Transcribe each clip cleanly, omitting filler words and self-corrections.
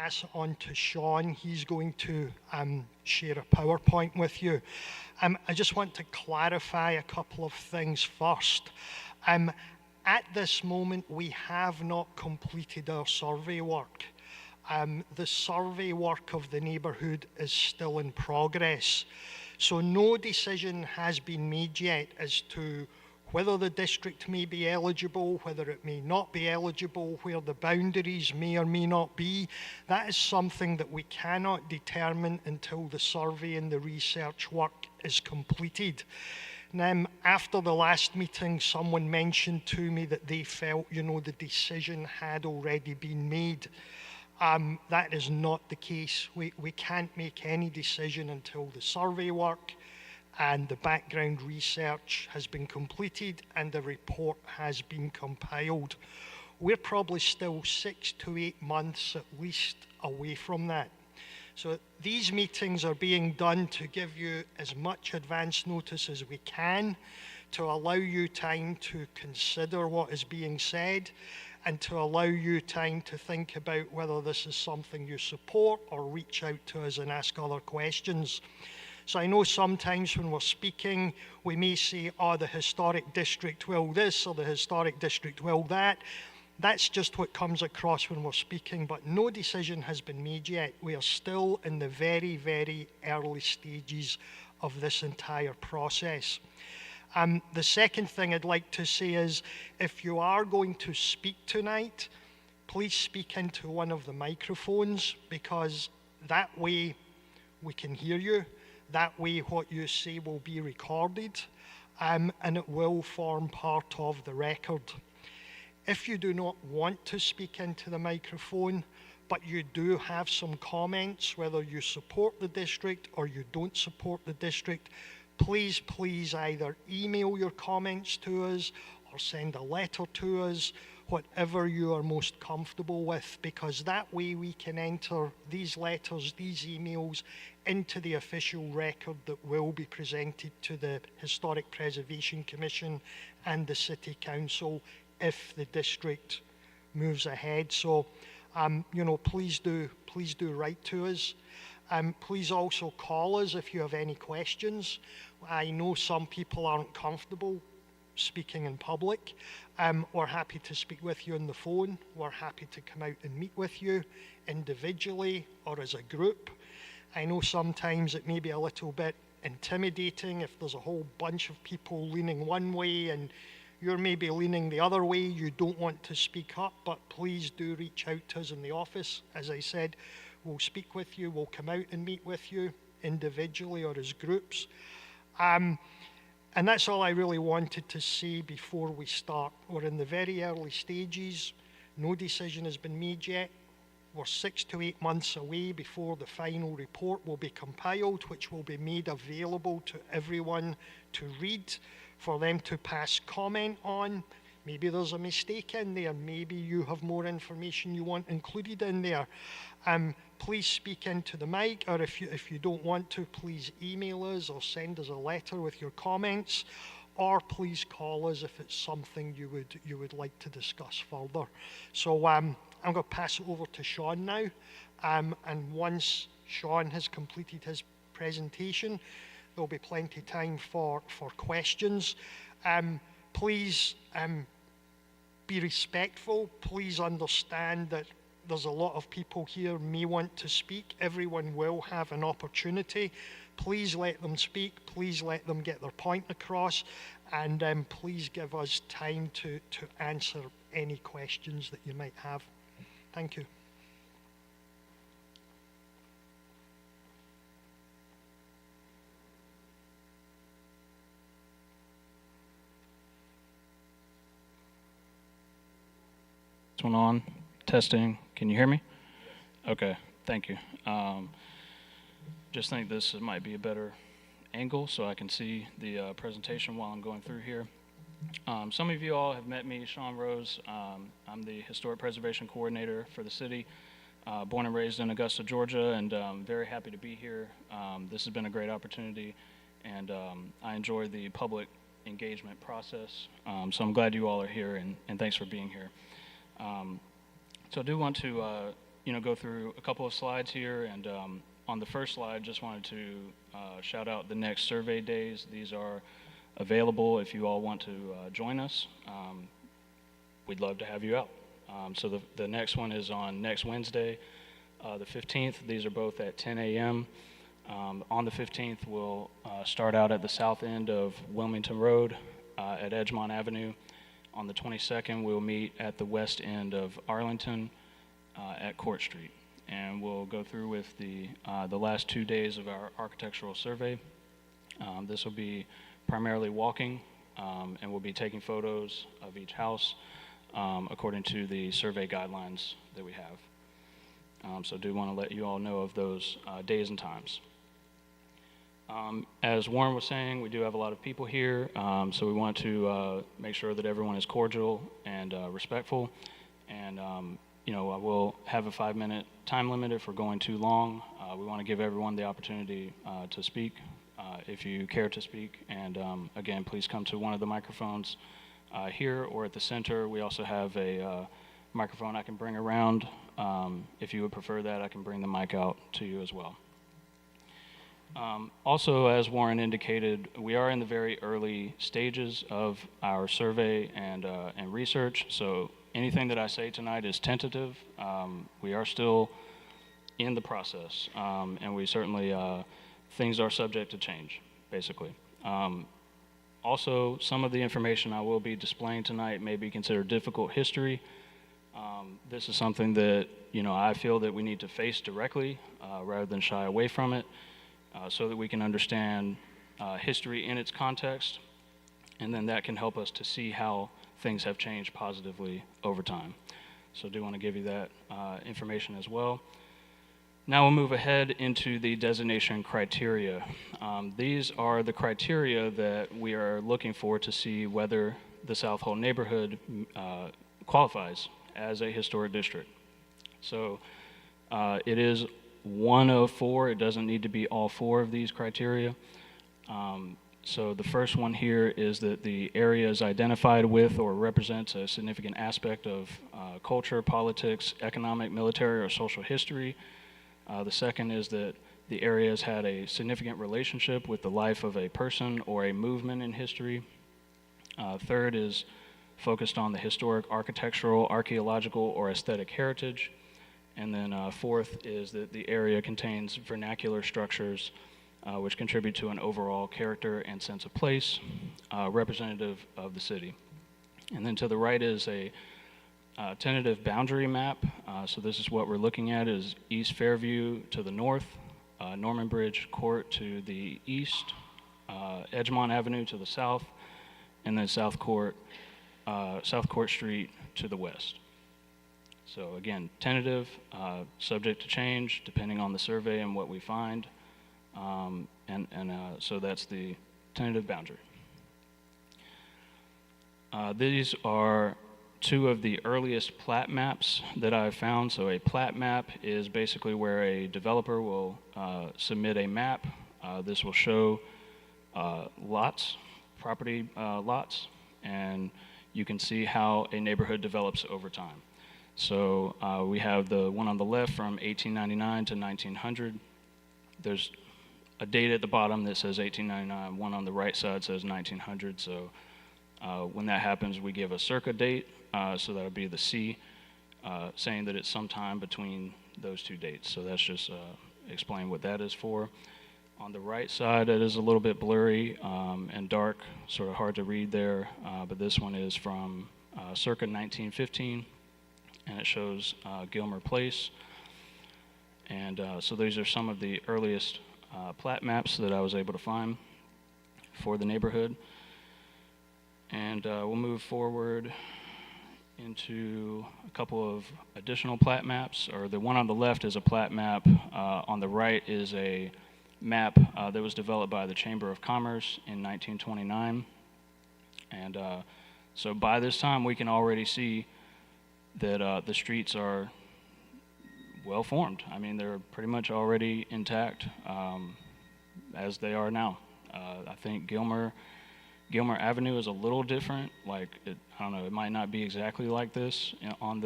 pass it on to Sean. He's going to share a PowerPoint with you. I just want to clarify a couple of things first. At this moment, we have not completed our survey work. The survey work of the neighbourhood is still in progress. So no decision has been made yet as to whether the district may be eligible, whether it may not be eligible, where the boundaries may or may not be. That is something that we cannot determine until the survey and the research work is completed. Now, after the last meeting, someone mentioned to me that they felt, the decision had already been made. That is not the case. We can't make any decision until the survey work and the background research has been completed and the report has been compiled. We're probably still 6 to 8 months at least away from that. So these meetings are being done to give you as much advance notice as we can, to allow you time to consider what is being said, and to allow you time to think about whether this is something you support or reach out to us and ask other questions. So I know sometimes when we're speaking, we may say, the historic district will this or the historic district will that. That's just what comes across when we're speaking, but no decision has been made yet. We are still in the very, very early stages of this entire process. The second thing I'd like to say is, if you are going to speak tonight, please speak into one of the microphones, because that way we can hear you. That way what you say will be recorded, and it will form part of the record. If you do not want to speak into the microphone, but you do have some comments, whether you support the district or you don't support the district, please either email your comments to us or send a letter to us, whatever you are most comfortable with, because that way we can enter these letters, these emails, into the official record that will be presented to the Historic Preservation Commission and the City Council if the district moves ahead. So, please do write to us. Please also call us if you have any questions. I know some people aren't comfortable speaking in public. We're happy to speak with you on the phone. We're happy to come out and meet with you individually or as a group. I know sometimes it may be a little bit intimidating if there's a whole bunch of people leaning one way and you're maybe leaning the other way. You don't want to speak up, but please do reach out to us in the office. As I said, we'll speak with you. We'll come out and meet with you individually or as groups. And that's all I really wanted to say before we start. We're in the very early stages. No decision has been made yet. We're 6 to 8 months away before the final report will be compiled, which will be made available to everyone to read, for them to pass comment on. Maybe there's a mistake in there. Maybe you have more information you want included in there. Please speak into the mic, or if you don't want to, please email us or send us a letter with your comments, or please call us if it's something you would like to discuss further. So I'm going to pass it over to Sean now, and once Sean has completed his presentation, there'll be plenty of time for questions. Please be respectful. Please understand that there's a lot of people here may want to speak. Everyone will have an opportunity. Please let them speak. Please let them get their point across. And please give us time to answer any questions that you might have. Thank you. This one on. Testing. Can you hear me? Okay. Thank you. Just think this might be a better angle so I can see the presentation while I'm going through here. Some of you all have met me, Sean Rose. I'm the Historic Preservation Coordinator for the city, born and raised in Augusta, Georgia, and very happy to be here. This has been a great opportunity, and I enjoy the public engagement process. So I'm glad you all are here, and thanks for being here. So I do want to go through a couple of slides here, and on the first slide, just wanted to shout out the next survey days. These are available if you all want to join us. We'd love to have you out. So the next one is on next Wednesday, the 15th. These are both at 10 a.m. On the 15th, we'll start out at the south end of Wilmington Road at Edgemont Avenue. On the 22nd, we'll meet at the west end of Arlington at Court Street. And we'll go through with the last 2 days of our architectural survey. This will be primarily walking, and we'll be taking photos of each house according to the survey guidelines that we have. So do want to let you all know of those days and times. As Warren was saying, we do have a lot of people here, so we want to make sure that everyone is cordial and respectful. And I will have a 5-minute time limit if we're going too long. We want to give everyone the opportunity to speak if you care to speak. And again, please come to one of the microphones here or at the center. We also have a microphone I can bring around. If you would prefer that, I can bring the mic out to you as well. Also, as Warren indicated, we are in the very early stages of our survey and research, so anything that I say tonight is tentative. We are still in the process, and we certainly, things are subject to change, basically. Also, some of the information I will be displaying tonight may be considered difficult history. This is something that, I feel that we need to face directly rather than shy away from it. So that we can understand history in its context, and then that can help us to see how things have changed positively over time. So I do want to give you that information as well. Now we'll move ahead into the designation criteria. These are the criteria that we are looking for to see whether the South Hall neighborhood qualifies as a historic district. So it is one of four. It doesn't need to be all four of these criteria. So the first one here is that the area is identified with or represents a significant aspect of culture, politics, economic, military, or social history. The second is that the area has had a significant relationship with the life of a person or a movement in history. Third is focused on the historic, architectural, archaeological, or aesthetic heritage. And then fourth is that the area contains vernacular structures which contribute to an overall character and sense of place, representative of the city. And then to the right is a tentative boundary map. So this is what we're looking at is East Fairview to the north, Norman Bridge Court to the east, Edgemont Avenue to the south, and then South Court Street to the west. So again, tentative, subject to change depending on the survey and what we find. So that's the tentative boundary. These are two of the earliest plat maps that I've found. So a plat map is basically where a developer will submit a map. This will show lots, property lots, and you can see how a neighborhood develops over time. So we have the one on the left from 1899 to 1900. There's a date at the bottom that says 1899. One on the right side says 1900. So when that happens, we give a circa date. So that would be the C, saying that it's sometime between those two dates. So that's just explain what that is for. On the right side, it is a little bit blurry and dark, sort of hard to read there. But this one is from circa 1915. And it shows Gilmer Place. And so these are some of the earliest plat maps that I was able to find for the neighborhood. And we'll move forward into a couple of additional plat maps. Or the one on the left is a plat map. On the right is a map that was developed by the Chamber of Commerce in 1929. And so by this time, we can already see that the streets are well formed. I mean, they're pretty much already intact as they are now. I think Gilmer Avenue is a little different. Like, I don't know, it might not be exactly like this on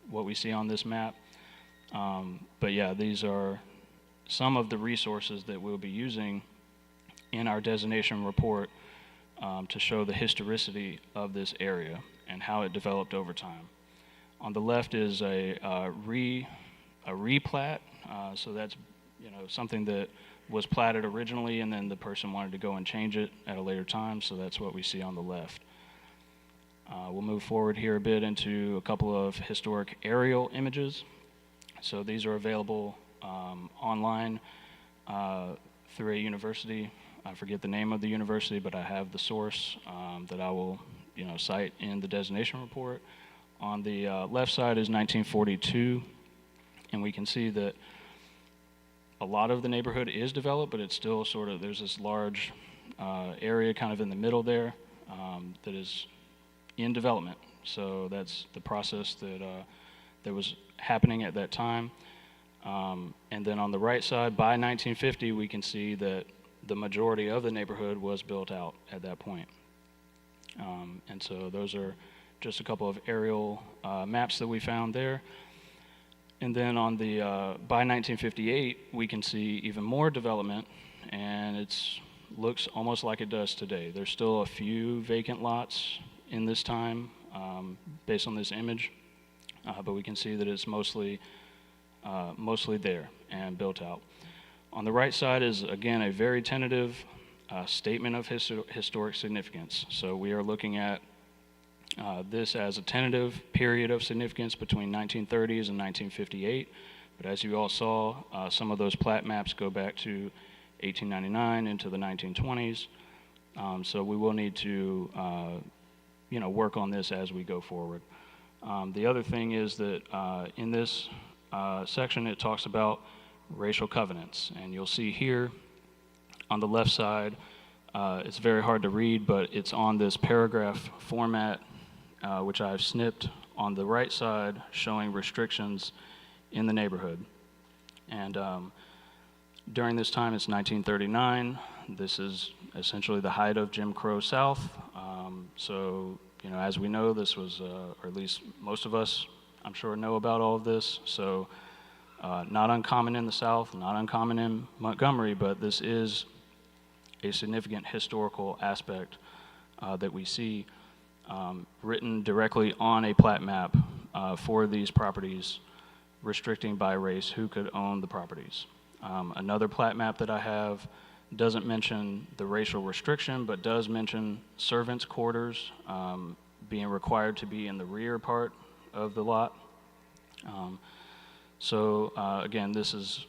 what we see on this map, But yeah, these are some of the resources that we'll be using in our designation report to show the historicity of this area and how it developed over time. On the left is a replat, so that's something that was platted originally, and then the person wanted to go and change it at a later time, so that's what we see on the left. We'll move forward here a bit into a couple of historic aerial images. So these are available online through a university. I forget the name of the university, but I have the source that I will cite in the designation report. On the left side is 1942, and we can see that a lot of the neighborhood is developed, but it's still sort of, there's this large area kind of in the middle there that is in development. So that's the process that was happening at that time. And then on the right side, by 1950, we can see that the majority of the neighborhood was built out at that point. And so those are just a couple of aerial maps that we found there. And then on the by 1958, we can see even more development, and it looks almost like it does today. There's still a few vacant lots in this time based on this image, but we can see that it's mostly there and built out. On the right side is, again, a very tentative statement of historic significance. So we are looking at this as a tentative period of significance between 1930s and 1958. But as you all saw, some of those plat maps go back to 1899 into the 1920s. So we will need to work on this as we go forward. The other thing is that in this section, it talks about racial covenants. And you'll see here on the left side, it's very hard to read, but it's on this paragraph format, which I've snipped on the right side, showing restrictions in the neighborhood. And during this time, it's 1939. This is essentially the height of Jim Crow South. So, as we know, this was, or at least most of us, I'm sure, know about all of this. So not uncommon in the South, not uncommon in Montgomery, but this is a significant historical aspect that we see written directly on a plat map for these properties, restricting by race who could own the properties. Another plat map that I have doesn't mention the racial restriction, but does mention servants' quarters being required to be in the rear part of the lot. So again, this is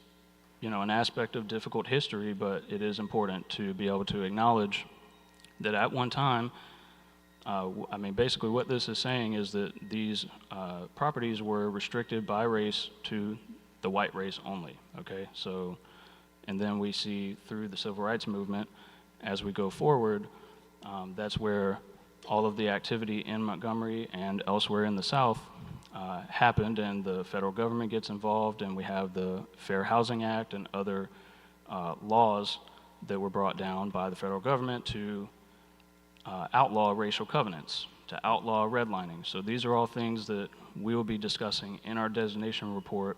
an aspect of difficult history, but it is important to be able to acknowledge that at one time, basically what this is saying is that these properties were restricted by race to the white race only, okay? So, and then we see through the civil rights movement, as we go forward, that's where all of the activity in Montgomery and elsewhere in the South happened, and the federal government gets involved, and we have the Fair Housing Act and other laws that were brought down by the federal government to outlaw racial covenants, to outlaw redlining. So these are all things that we will be discussing in our designation report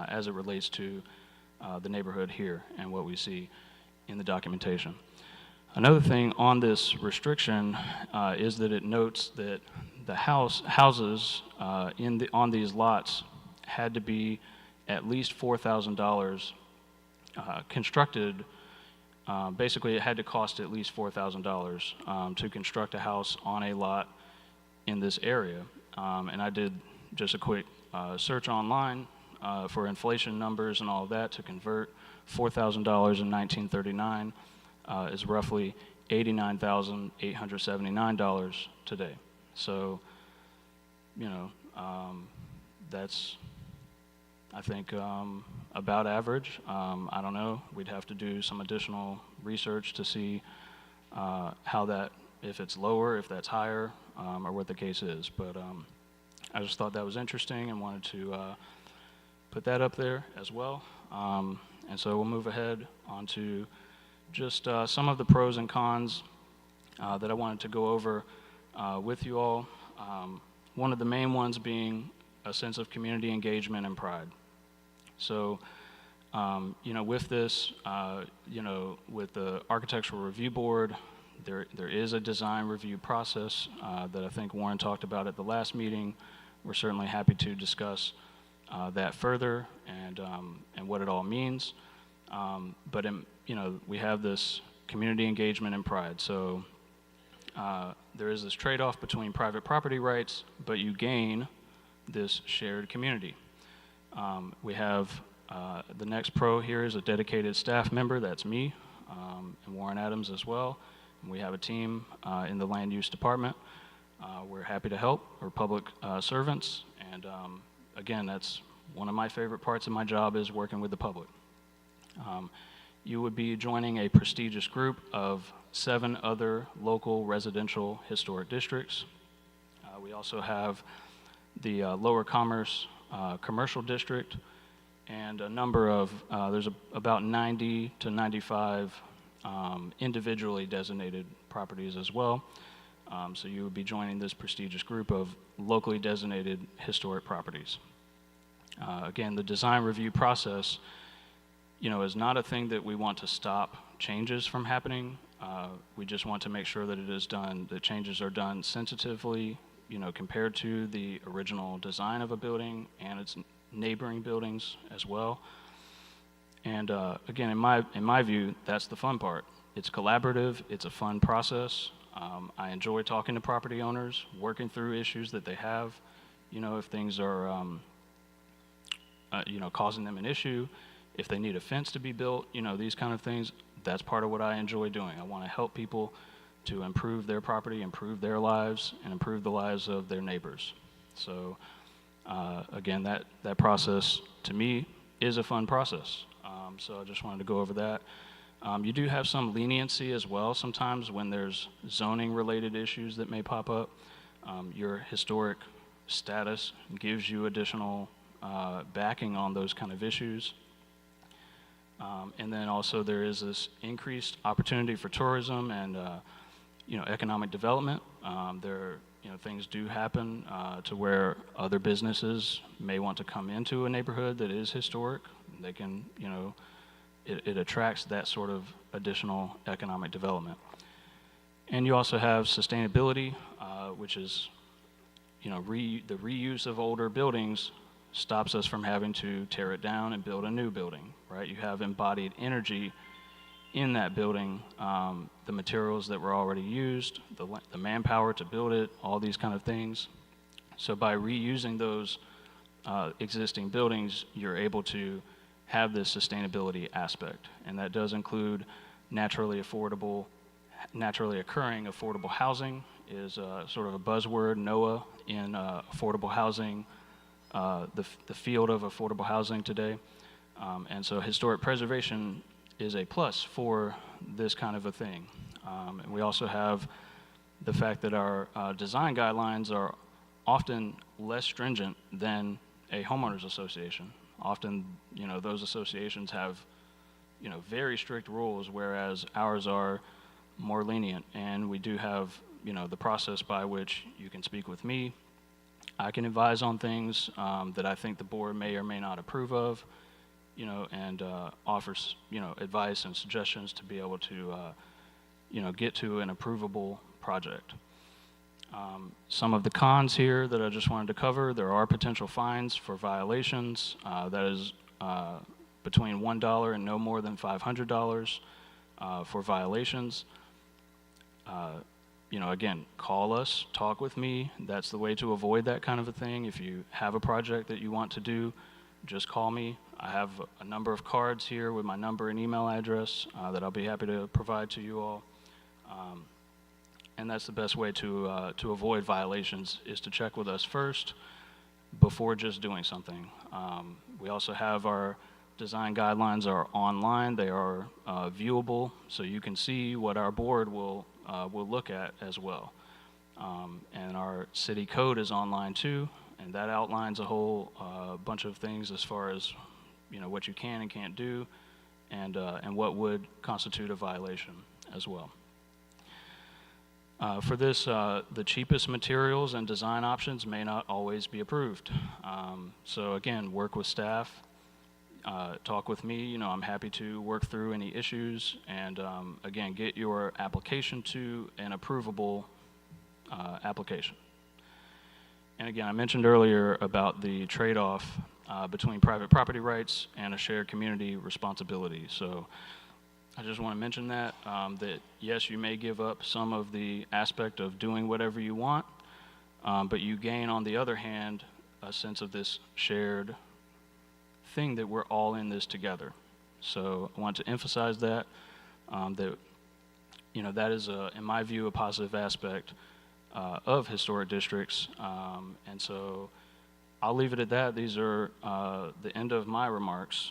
as it relates to the neighborhood here and what we see in the documentation. Another thing on this restriction is that it notes that the houses on these lots had to be at least $4,000 constructed. Basically, it had to cost at least $4,000 to construct a house on a lot in this area. And I did just a quick search online for inflation numbers and all of that to convert. $4,000 in 1939 is roughly $89,879 today. So, that's, I think, about average. I don't know. We'd have to do some additional research to see how that, if it's lower, if that's higher, or what the case is. But I just thought that was interesting and wanted to put that up there as well. And so we'll move ahead onto just some of the pros and cons that I wanted to go over with you all. One of the main ones being a sense of community engagement and pride. So, with this, with the Architectural Review Board, there is a design review process that I think Warren talked about at the last meeting. We're certainly happy to discuss that further and what it all means. But we have this community engagement and pride. So there is this trade-off between private property rights, but you gain this shared community. We have the next pro here is a dedicated staff member. That's me, and Warren Adams as well. And we have a team in the land use department. We're happy to help. We're public servants, and again, that's one of my favorite parts of my job is working with the public. You would be joining a prestigious group of 7 other local residential historic districts. We also have the Lower Commerce Commercial District, and a number of, there's about 90 to 95 individually designated properties as well. So you would be joining this prestigious group of locally designated historic properties. Again, the design review process, is not a thing that we want to stop changes from happening. We just want to make sure that the changes are done sensitively, compared to the original design of a building and its neighboring buildings as well. And again, in my view, that's the fun part. It's collaborative. It's a fun process. I enjoy talking to property owners, working through issues that they have. If things are, causing them an issue, if they need a fence to be built, these kind of things, that's part of what I enjoy doing. I want to help people to improve their property, improve their lives, and improve the lives of their neighbors. So again, that process, to me, is a fun process. So I just wanted to go over that. You do have some leniency as well sometimes when there's zoning-related issues that may pop up. Your historic status gives you additional backing on those kind of issues. And then also there is this increased opportunity for tourism and economic development. Things do happen to where other businesses may want to come into a neighborhood that is historic. They can, it attracts that sort of additional economic development. And you also have sustainability, which is, the reuse of older buildings stops us from having to tear it down and build a new building, right? You have embodied energy in that building, the materials that were already used, the manpower to build it, all these kind of things. So by reusing those existing buildings, you're able to have this sustainability aspect, and that does include naturally occurring affordable housing is sort of a buzzword, NOAA, in affordable housing, the field of affordable housing today. And so historic preservation is a plus for this kind of a thing. And we also have the fact that our design guidelines are often less stringent than a homeowners association. Often, those associations have, very strict rules, whereas ours are more lenient. And we do have, the process by which you can speak with me. I can advise on things that I think the board may or may not approve of, and offers, advice and suggestions to be able to, get to an approvable project. Some of the cons here that I just wanted to cover, there are potential fines for violations. That is between $1 and no more than $500 for violations. Again, call us, talk with me. That's the way to avoid that kind of a thing. If you have a project that you want to do, just call me. I have a number of cards here with my number and email address that I'll be happy to provide to you all. And that's the best way to avoid violations, is to check with us first before just doing something. We also have our design guidelines are online. They are viewable, so you can see what our board will look at as well. And our city code is online too, and that outlines a whole bunch of things as far as what you can and can't do, and what would constitute a violation as well. For this, the cheapest materials and design options may not always be approved. So again, work with staff, talk with me. You know, I'm happy to work through any issues and again, get your application to an approvable application. And again, I mentioned earlier about the trade-off between private property rights and a shared community responsibility. So I just want to mention that, that yes, you may give up some of the aspect of doing whatever you want, but you gain, on the other hand, a sense of this shared thing that we're all in this together. So I want to emphasize that, that, you know, that is, in my view, a positive aspect of historic districts. And so I'll leave it at that. These are the end of my remarks.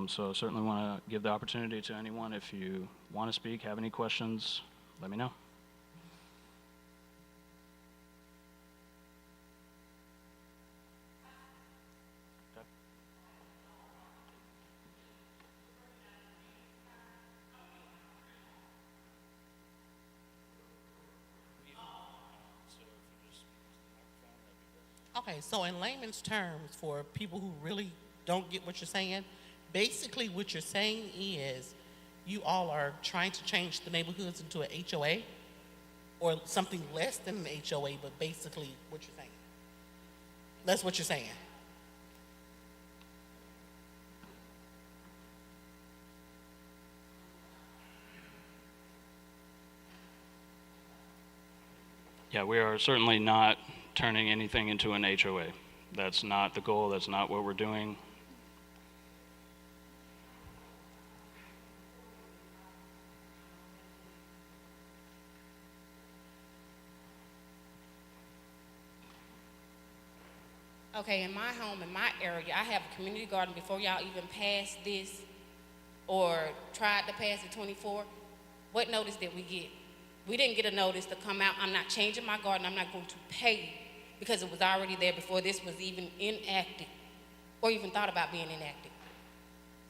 So I certainly want to give the opportunity to anyone. If you want to speak, have any questions, let me know. Okay, so in layman's terms, for people who really don't get what you're saying, basically what you're saying is you all are trying to change the neighborhoods into an HOA or something less than an HOA, but basically what you're saying. That's what you're saying. Yeah, we are certainly not turning anything into an HOA. That's not the goal. That's not what we're doing. Okay, in my home, in my area, I have a community garden before y'all even passed this or tried to pass it 24. What notice did we get? We didn't get a notice to come out. I'm not changing my garden. I'm not going to pay because it was already there before this was even enacted or even thought about being enacted.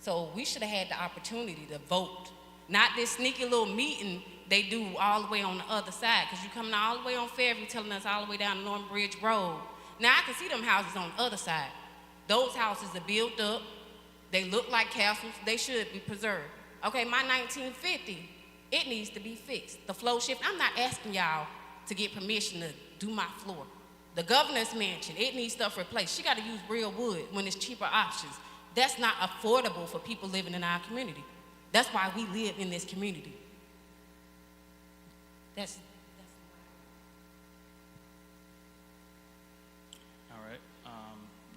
So we should have had the opportunity to vote. Not this sneaky little meeting they do all the way on the other side, because you're coming all the way on Fairview telling us all the way down Norton Bridge Road. Now I can see them houses on the other side. Those houses are built up. They look like castles. They should be preserved. Okay, my 1950, it needs to be fixed. The flow shift, I'm not asking y'all to get permission to do my floor. The governor's mansion, it needs stuff replaced. She got to use real wood when it's cheaper options. That's not affordable for people living in our community. That's why we live in this community. That's All right.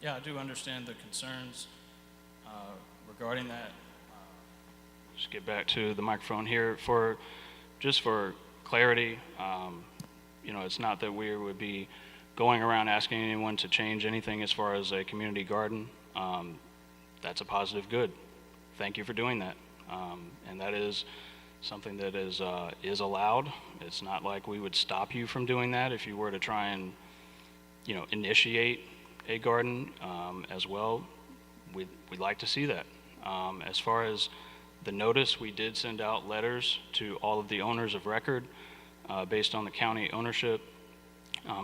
Yeah, I do understand the concerns regarding that. Just get back to the microphone here. Just for clarity, you know, it's not that we would be going around asking anyone to change anything as far as a community garden. That's a positive good. Thank you for doing that. And that is something that is allowed. It's not like we would stop you from doing that if you were to try and, you know, initiate a garden as well. We'd like to see that. As far as the notice, we did send out letters to all of the owners of record based on the county ownership.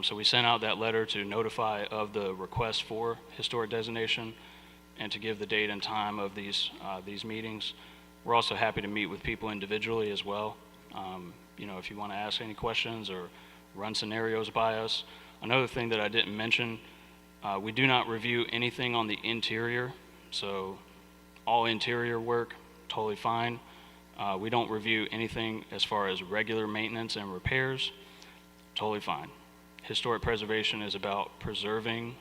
So we sent out that letter to notify of the request for historic designation and to give the date and time of these meetings. We're also happy to meet with people individually as well. You know, if you want to ask any questions or run scenarios by us. Another thing that I didn't mention, we do not review anything on the interior. So all interior work, totally fine. We don't review anything as far as regular maintenance and repairs, totally fine. Historic preservation is about preserving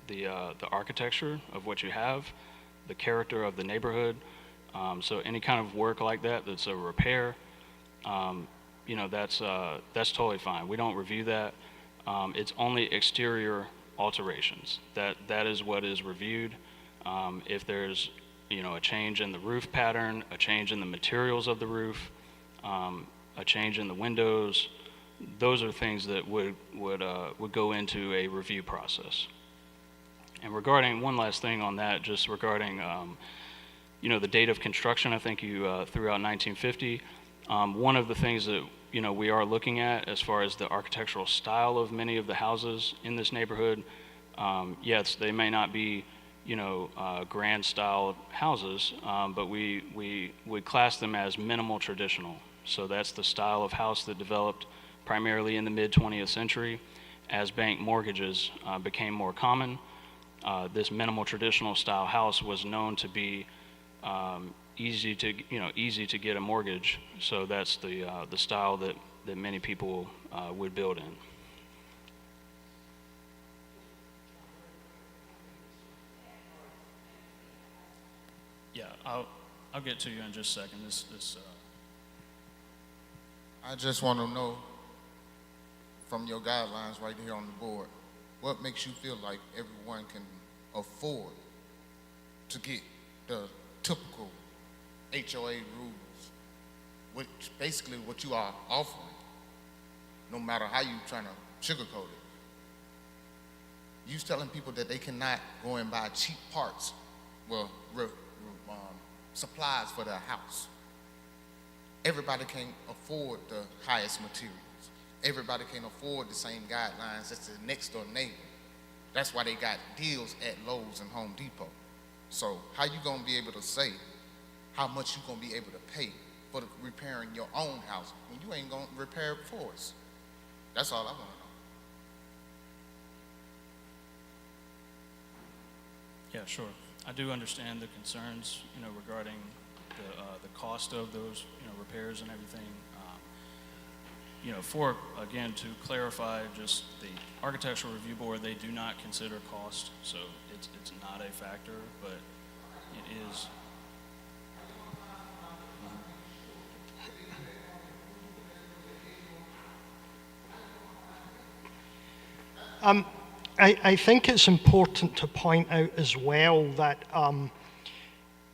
the architecture of what you have, the character of the neighborhood. So any kind of work like that that's a repair, you know, that's totally fine. We don't review that. It's only exterior alterations. That is what is reviewed. If there's, you know, a change in the roof pattern, a change in the materials of the roof, a change in the windows, those are things that would go into a review process. And regarding one last thing on that, just regarding you know, the date of construction, I think you threw out 1950. One of the things that we are looking at as far as the architectural style of many of the houses in this neighborhood, yes, they may not be grand style houses, but we would class them as minimal traditional. So that's the style of house that developed primarily in the mid 20th century as bank mortgages became more common. This minimal traditional style house was known to be easy to get a mortgage. So that's the style that many people would build in. Yeah, I'll get to you in just a second. I just want to know from your guidelines right here on the board, what makes you feel like everyone can afford to get the typical HOA rules, which basically what you are offering, no matter how you trying to sugarcoat it. You telling people that they cannot go and buy cheap parts, supplies for their house. Everybody can't afford the highest materials. Everybody can't afford the same guidelines as the next door neighbor. That's why they got deals at Lowe's and Home Depot. So how you gonna be able to say how much you gonna be able to pay for repairing your own house when you ain't gonna repair it for us? That's all I wanna know. Yeah, sure. I do understand the concerns, regarding the cost of those, repairs and everything. To clarify, just the Architectural Review Board, they do not consider cost, so it's not a factor, but it is. I think it's important to point out as well that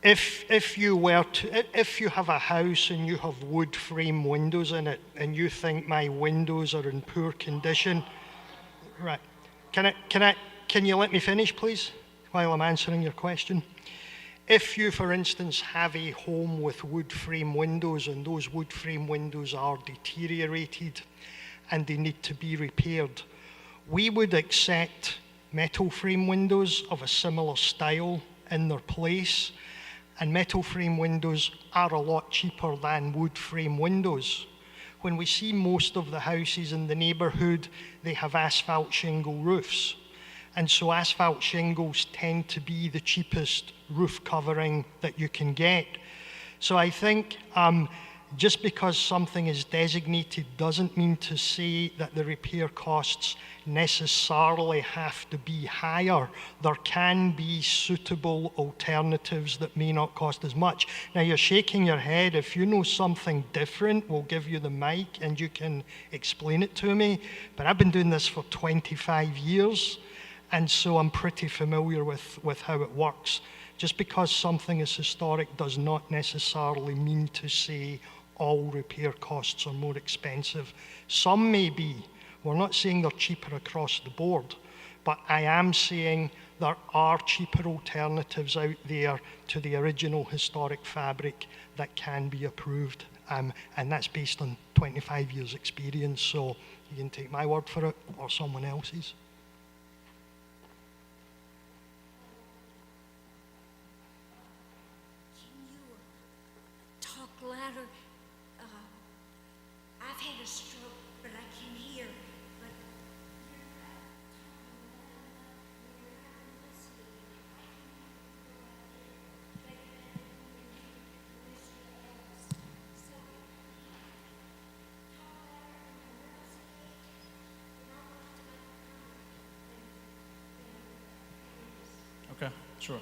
if you have a house and you have wood frame windows in it and you think my windows are in poor condition, right? Can you let me finish, please, while I'm answering your question? If you, for instance, have a home with wood frame windows and those wood frame windows are deteriorated and they need to be repaired, we would accept metal frame windows of a similar style in their place, and metal frame windows are a lot cheaper than wood frame windows. When we see most of the houses in the neighborhood, they have asphalt shingle roofs. And so asphalt shingles tend to be the cheapest roof covering that you can get. So I think just because something is designated doesn't mean to say that the repair costs necessarily have to be higher. There can be suitable alternatives that may not cost as much. Now you're shaking your head. If you know something different, we'll give you the mic and you can explain it to me. But I've been doing this for 25 years, and so I'm pretty familiar with how it works. Just because something is historic does not necessarily mean to say all repair costs are more expensive. Some may be. We're not saying they're cheaper across the board, but I am saying there are cheaper alternatives out there to the original historic fabric that can be approved, and that's based on 25 years experience, so you can take my word for it or someone else's. Talk louder. I've had a stroke, but I can hear. But Okay, sure.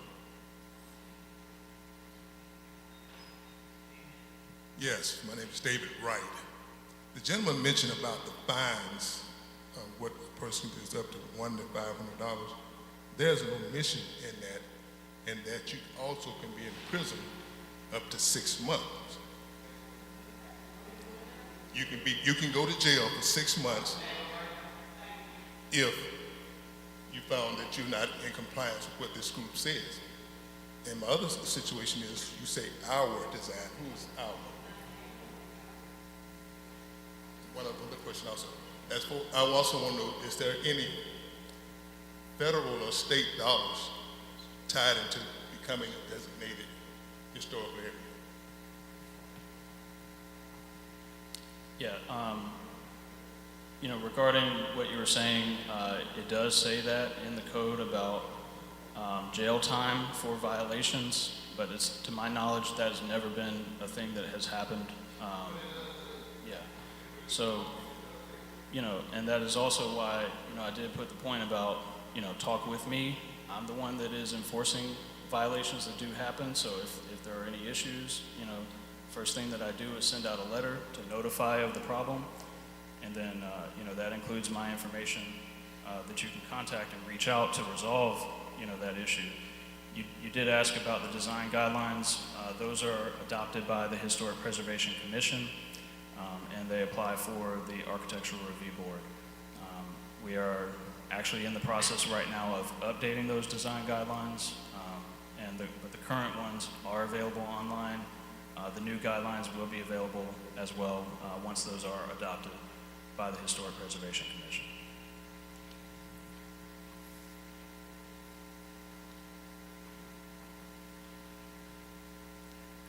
Yes, my name is David Wright. The gentleman mentioned about the fines, what a person is up to $100 to $500. There's an omission in that, and that you also can be in prison up to 6 months. You can go to jail for 6 months if you found that you're not in compliance with what this group says. And my other situation is, you say our design. Who's our? one other question also. I also want to know, is there any federal or state dollars tied into becoming a designated historical area? Yeah, regarding what you were saying, it does say that in the code about jail time for violations, but it's, to my knowledge, that has never been a thing that has happened. Yeah, so, and that is also why, I did put the point about, talk with me. I'm the one that is enforcing violations that do happen, so if there are any issues, first thing that I do is send out a letter to notify of the problem, and then, that includes my information that you can contact and reach out to resolve, that issue. You did ask about the design guidelines. Those are adopted by the Historic Preservation Commission, and they apply for the Architectural Review Board. We are actually in the process right now of updating those design guidelines, but the current ones are available online. The new guidelines will be available as well once those are adopted by the Historic Preservation Commission.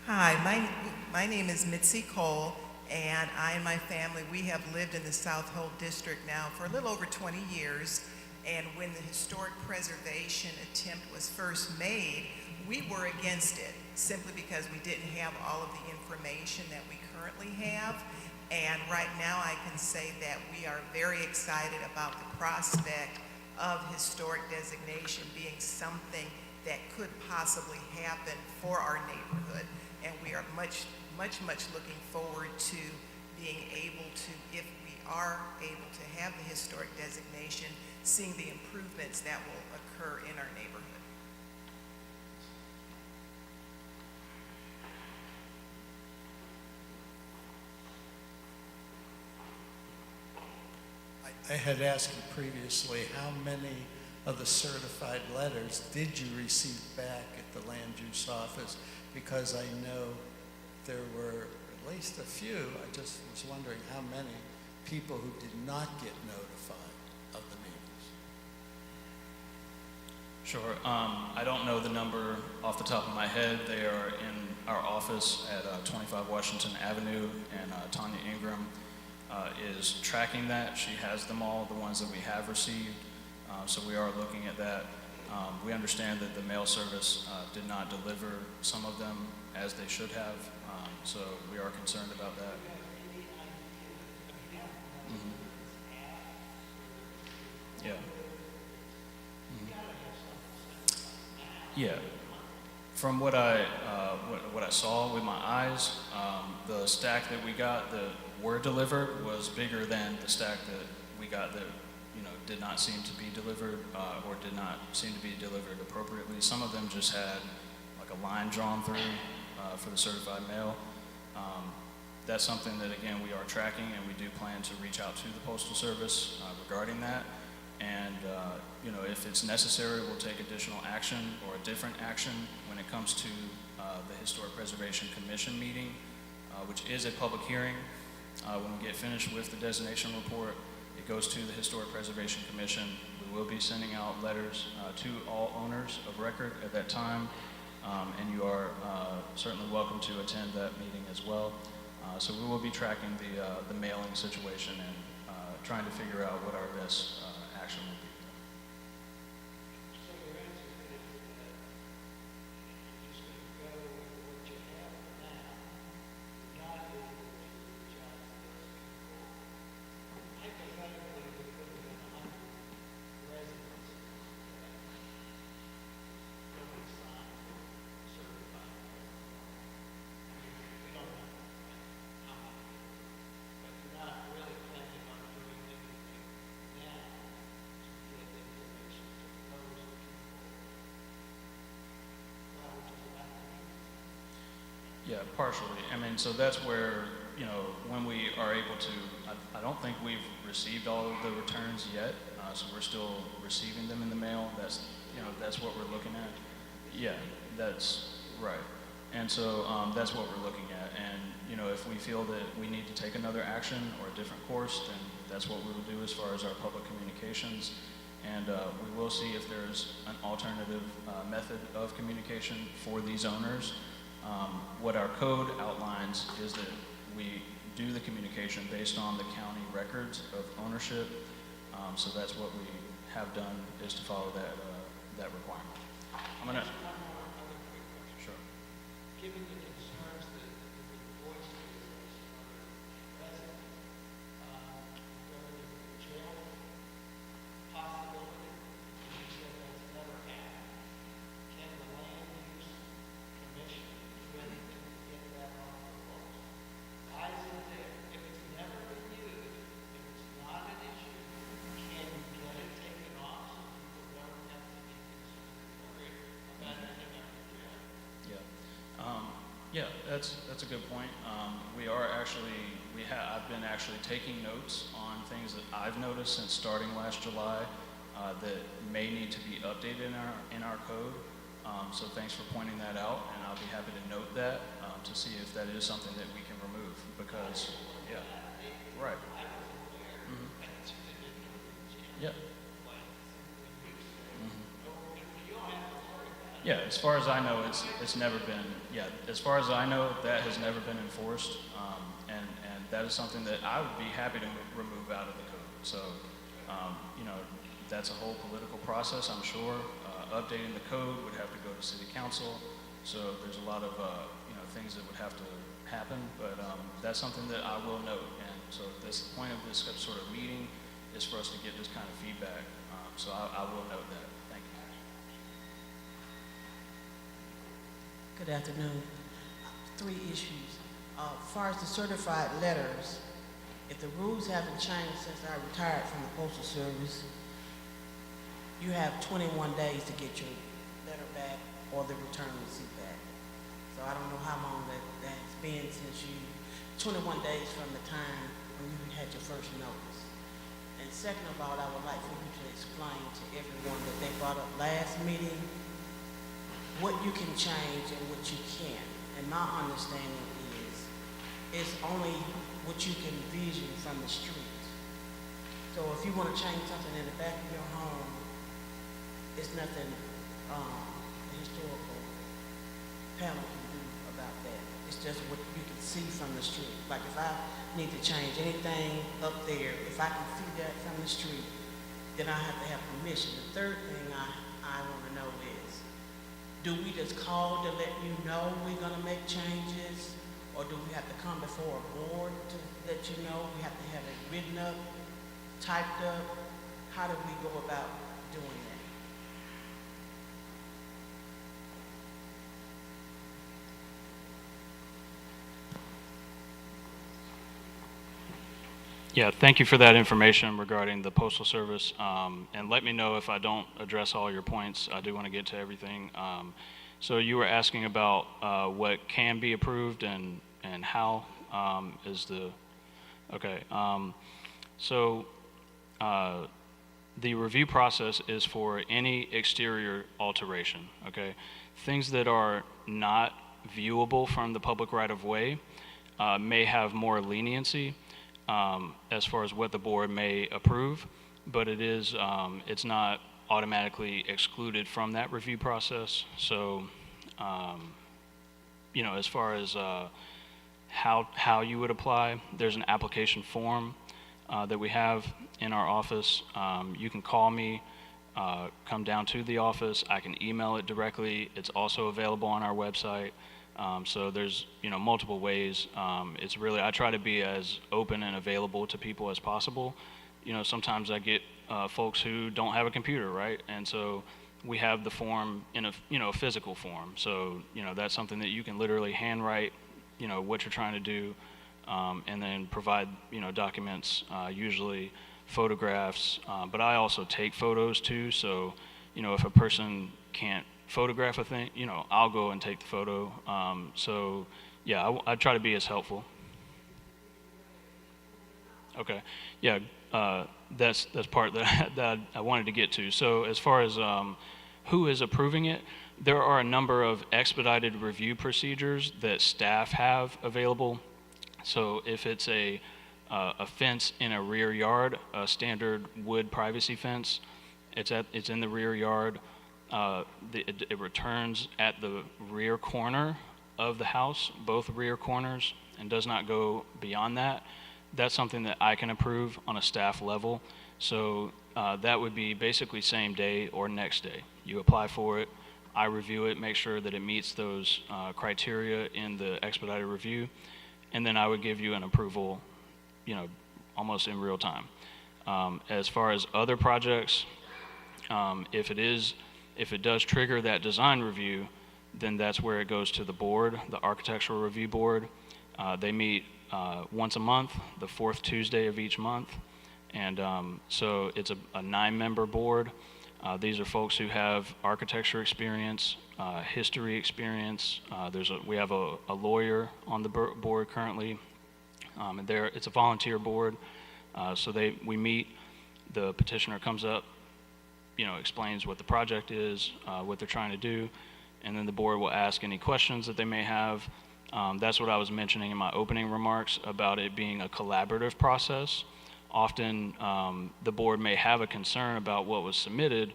Hi, my name is Mitzi Cole, and I and my family, we have lived in the South Holt District now for a little over 20 years. And when the historic preservation attempt was first made, we were against it, simply because we didn't have all of the information that we currently have. And right now I can say that we are very excited about the prospect of historic designation being something that could possibly happen for our neighborhood. And we are much looking forward to being able to, if we are able to have the historic designation, seeing the improvements that will occur in our neighborhood. I had asked you previously, how many of the certified letters did you receive back at the land use office? Because I know there were at least a few. I just was wondering how many people who did not get notified of the meetings. Sure. I don't know the number off the top of my head. They are in our office at 25 Washington Avenue, and Tanya Ingram is tracking that. She has them all, the ones that we have received. So we are looking at that. We understand that the mail service did not deliver some of them as they should have, so we are concerned about that. Mm-hmm. Yeah. Mm-hmm. Yeah. From what I saw with my eyes, the stack that we got that were delivered was bigger than the stack that we got that did not seem to be delivered or did not seem to be delivered appropriately. Some of them just had like a line drawn through for the certified mail. That's something that, again, we are tracking, and we do plan to reach out to the Postal Service regarding that. And if it's necessary, we'll take additional action or a different action when it comes to the Historic Preservation Commission meeting, which is a public hearing. When we get finished with the designation report, it goes to the Historic Preservation Commission. We will be sending out letters to all owners of record at that time, and you are certainly welcome to attend that meeting as well. So we will be tracking the mailing situation and trying to figure out what our best action will be. Yeah, partially. I mean, so that's where, when we are able to, I don't think we've received all of the returns yet, so we're still receiving them in the mail. That's, that's what we're looking at. Yeah, that's right. And so that's what we're looking at. And, if we feel that we need to take another action or a different course, then that's what we will do as far as our public communications. And we will see if there's an alternative method of communication for these owners. What our code outlines is that we do the communication based on the county records of ownership. So that's what we have done, is to follow that requirement. I'm gonna. Sure. Given the concerns that the voice resident regarding the jail possibility, you said that's never happened. Can the land use commission do anything to get that off the books? Why is it there? If it's never been used, if it's not an issue, can you get it taken off so people don't have to be concerned or worried about anything ever jail? Yeah, that's a good point. I've been actually taking notes on things that I've noticed since starting last July that may need to be updated in our code. So thanks for pointing that out, and I'll be happy to note that to see if that is something that we can remove. Because, yeah, right. Mm-hmm. Yeah. Yeah, as far as I know, it's never been. Yeah, as far as I know, that has never been enforced, and that is something that I would be happy to remove out of the code. So, that's a whole political process, I'm sure. Updating the code would have to go to City Council, so there's a lot of things that would have to happen. But that's something that I will note, and so the point of this sort of meeting is for us to get this kind of feedback. So I will note that. Thank you. Good afternoon. 3 issues. As far as the certified letters, if the rules haven't changed since I retired from the Postal Service, you have 21 days to get your letter back or the return receipt back. So I don't know how long that's been since 21 days from the time when you had your first notice. And second of all, I would like for you to explain to everyone that they brought up last meeting what you can change and what you can't. And my understanding is it's only what you can vision from the street. So if you want to change something in the back of your home, it's nothing the historical panel can do about that. It's just what you can see from the street. Like if I need to change anything up there, if I can see that from the street, then I have to have permission. The third thing I want to know is, do we just call to let you know we're going to make changes? Or do we have to come before a board to let you know? We have to have it written up, typed up? How do we go about doing that? Yeah, thank you for that information regarding the Postal Service. And let me know if I don't address all your points. I do want to get to everything. So you were asking about what can be approved and how is the, okay. The review process is for any exterior alteration, okay? Things that are not viewable from the public right-of-way may have more leniency as far as what the board may approve, but it's not automatically excluded from that review process. So, as far as how you would apply, there's an application form that we have in our office. You can call me, come down to the office. I can email it directly. It's also available on our website. So there's multiple ways. It's really, I try to be as open and available to people as possible. Sometimes I get folks who don't have a computer, right? And so we have the form in a physical form. So that's something that you can literally handwrite what you're trying to do, and then provide documents, usually photographs, but I also take photos too. So if a person can't photograph a thing, I'll go and take the photo. So yeah, I try to be as helpful. Okay, yeah, that's part that I wanted to get to. So as far as who is approving it, there are a number of expedited review procedures that staff have available So if it's a fence in a rear yard, a standard wood privacy fence, it's in the rear yard. It returns at the rear corner of the house, both rear corners, and does not go beyond that. That's something that I can approve on a staff level. So that would be basically same day or next day. You apply for it, I review it, make sure that it meets those criteria in the expedited review, and then I would give you an approval, almost in real time. As far as other projects, if it does trigger that design review, then that's where it goes to the board, the architectural review board. They meet once a month, the fourth Tuesday of each month. And so it's a 9-member board. These are folks who have architecture experience, history experience. We have a lawyer on the board currently. And it's a volunteer board. So we meet, the petitioner comes up, explains what the project is, what they're trying to do, and then the board will ask any questions that they may have. That's what I was mentioning in my opening remarks about it being a collaborative process. Often the board may have a concern about what was submitted,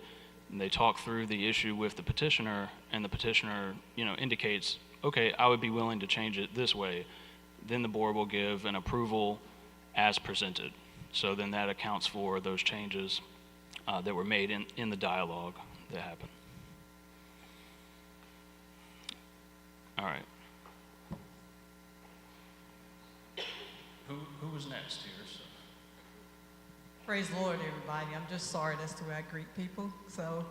and they talk through the issue with the petitioner, and the petitioner, indicates, okay, I would be willing to change it this way. Then the board will give an approval as presented. So then that accounts for those changes that were made in the dialogue that happened. All right. Who was next here? So. Praise the Lord, everybody. I'm just sorry that's the way I greet people. So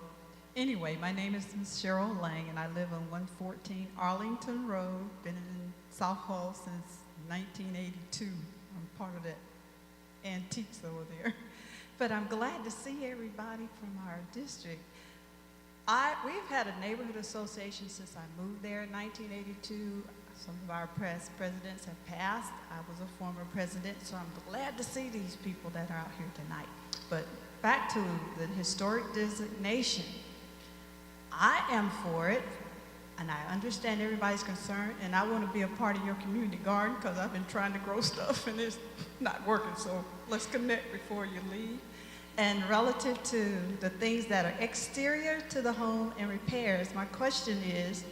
anyway, my name is Ms. Cheryl Lang, and I live on 114 Arlington Road. Been in South Hall since 1982. I'm part of that antiques over there. But I'm glad to see everybody from our district. We've had a neighborhood association since I moved there in 1982. Some of our presidents have passed. I was a former president, so I'm glad to see these people that are out here tonight. But back to the historic designation. I am for it, and I understand everybody's concern, and I want to be a part of your community garden because I've been trying to grow stuff and it's not working, so let's connect before you leave. And relative to the things that are exterior to the home and repairs, my question is,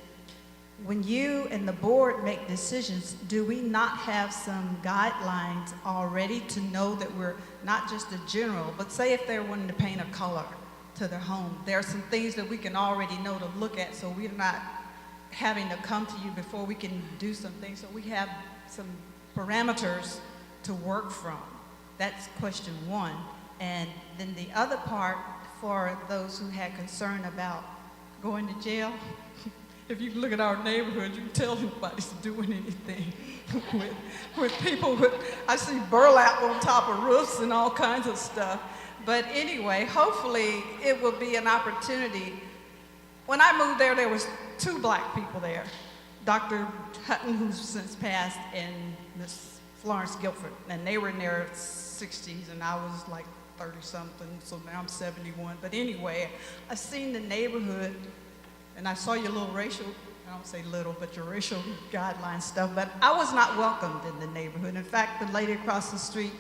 when you and the board make decisions, do we not have some guidelines already to know that we're not just the general, but say if they're wanting to paint a color to their home, there are some things that we can already know to look at, so we're not having to come to you before we can do some things, so we have some parameters to work from. That's question one. And then the other part, for those who had concern about going to jail, if you look at our neighborhood, you can tell nobody's doing anything with people I see burlap on top of roofs and all kinds of stuff. But anyway, hopefully it will be an opportunity. When I moved there, there was 2 black people there. Dr. Hutton, who's since passed, and Miss Florence Guilford. And they were in their 60s, and I was like 30-something, so now I'm 71. But anyway, I seen the neighborhood, and I saw your little racial, I don't say little, but your racial guideline stuff, but I was not welcomed in the neighborhood. In fact, the lady across the street,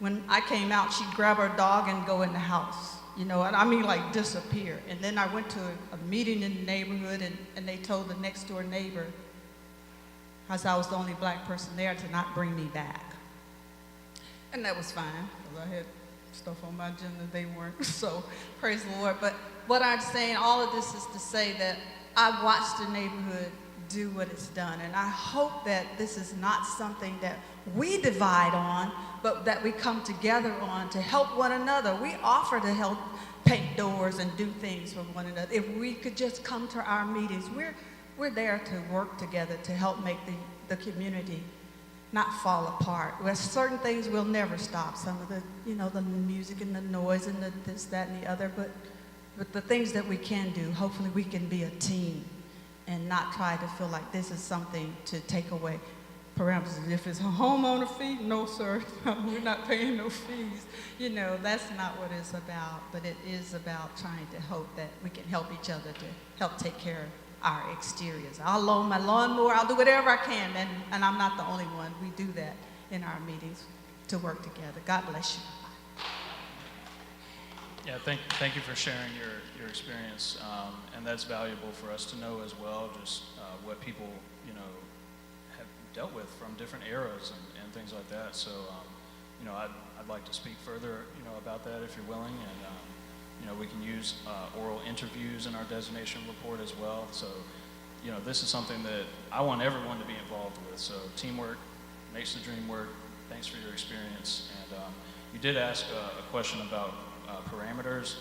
when I came out, she'd grab her dog and go in the house, and I mean like disappear. And then I went to a meeting in the neighborhood, and they told the next door neighbor, because I was the only black person there, to not bring me back. And that was fine, because I had stuff on my agenda they weren't, so praise the Lord. But what I'm saying, all of this is to say that I've watched the neighborhood do what it's done, and I hope that this is not something that we divide on, but that we come together on to help one another. We offer to help paint doors and do things for one another. If we could just come to our meetings, we're there to work together to help make the community not fall apart. There's certain things will never stop. Some of the, the music and the noise and the this, that, and the other, but the things that we can do, hopefully we can be a team and not try to feel like this is something to take away parameters. If it's a homeowner fee, no, sir, we're not paying no fees. That's not what it's about, but it is about trying to hope that we can help each other to help take care our exteriors. I'll loan my lawnmower, I'll do whatever I can, and I'm not the only one. We do that in our meetings to work together. God bless you. Yeah, thank you for sharing your experience, and that's valuable for us to know as well, just what people, have dealt with from different eras and things like that. So, I'd like to speak further, about that if you're willing, and, we can use oral interviews in our designation report as well. So, this is something that I want everyone to be involved with. So teamwork makes the dream work. Thanks for your experience. And you did ask a question about parameters,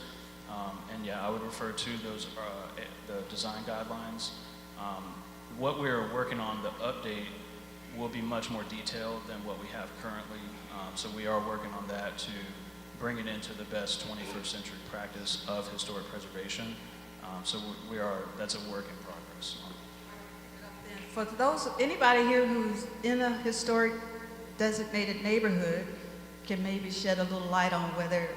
and yeah, I would refer to those, the design guidelines. What we're working on, the update, will be much more detailed than what we have currently. So we are working on that to bring it into the best 21st century practice of historic preservation. So that's a work in progress. For those, anybody here who's in a historic designated neighborhood can maybe shed a little light on whether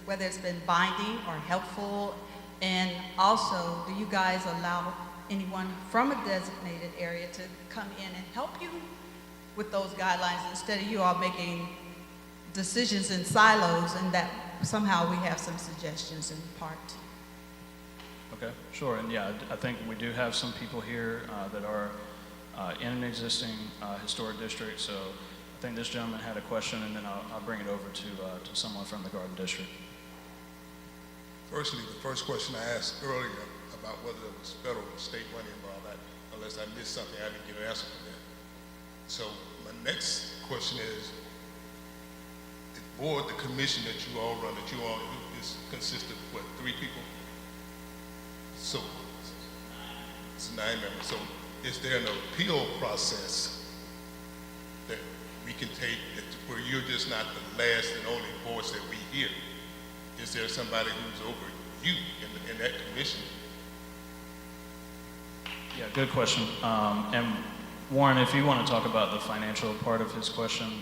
it's been binding or helpful, and also, do you guys allow anyone from a designated area to come in and help you with those guidelines instead of you all making decisions in silos, and that somehow we have some suggestions in part? Okay, sure. And yeah, I think we do have some people here that are in an existing historic district. So I think this gentleman had a question, and then I'll bring it over to someone from the Garden District. Firstly, the first question I asked earlier about whether there was federal or state money involved, unless I missed something, I didn't get an answer for that. So my next question is, the board, the commission that you all run, is consists of what, 3 people? So it's 9 members. So is there an appeal process that we can take where you're just not the last and only voice that we hear? Is there somebody who's over you in that commission? Yeah, good question. And Warren, if you want to talk about the financial part of his question,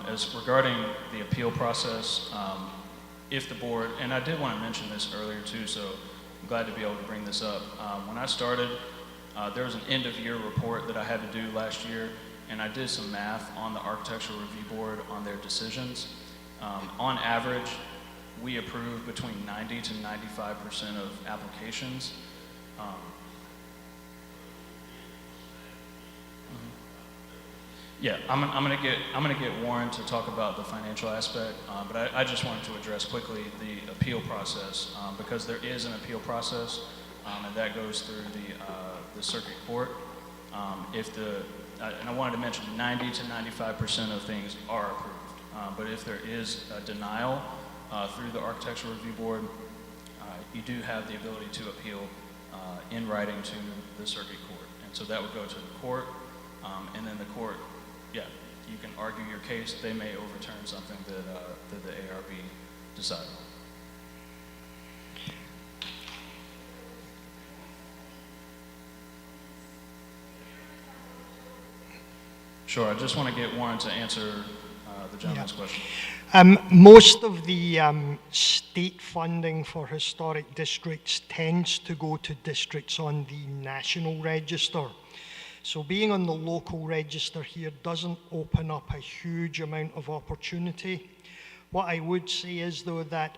as regarding the appeal process, if the board, and I did want to mention this earlier too, so I'm glad to be able to bring this up. When I started, there was an end of year report that I had to do last year, and I did some math on the Architectural Review Board on their decisions. On average, we approve between 90 to 95% of applications. Yeah, I'm gonna get Warren to talk about the financial aspect, but I just wanted to address quickly the appeal process, because there is an appeal process, and that goes through the circuit court. And I wanted to mention 90 to 95% of things are approved, but if there is a denial through the Architectural Review Board, you do have the ability to appeal in writing to the circuit court, and so that would go to the court, and then the court. Yeah, you can argue your case. They may overturn something that the ARB decided on. Sure, I just want to get Warren to answer the gentleman's question. Most of the state funding for historic districts tends to go to districts on the national register. So being on the local register here doesn't open up a huge amount of opportunity. What I would say is, though, that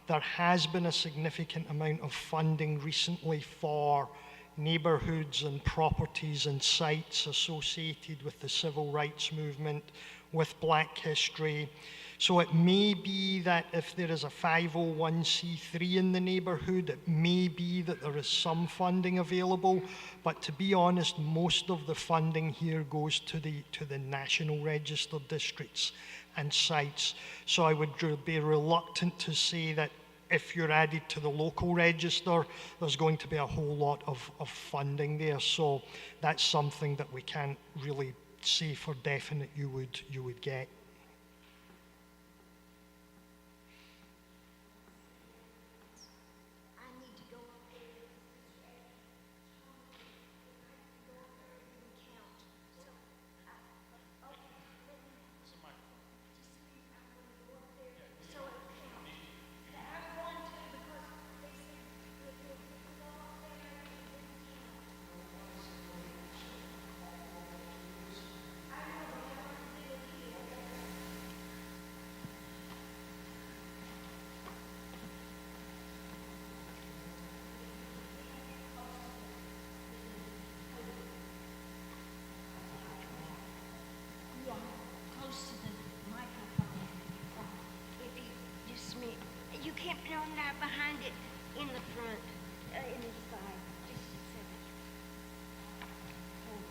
there has been a significant amount of funding recently for neighborhoods and properties and sites associated with the civil rights movement, with Black history. So it may be that if there is a 501c3 in the neighborhood, it may be that there is some funding available, but to be honest, most of the funding here goes to the national register districts and sites. So I would be reluctant to say that if you're added to the local register, there's going to be a whole lot of funding there. So that's something that we can't really say for definite you would get. no, not behind it, in the front, in the side. Just a second. Hold on.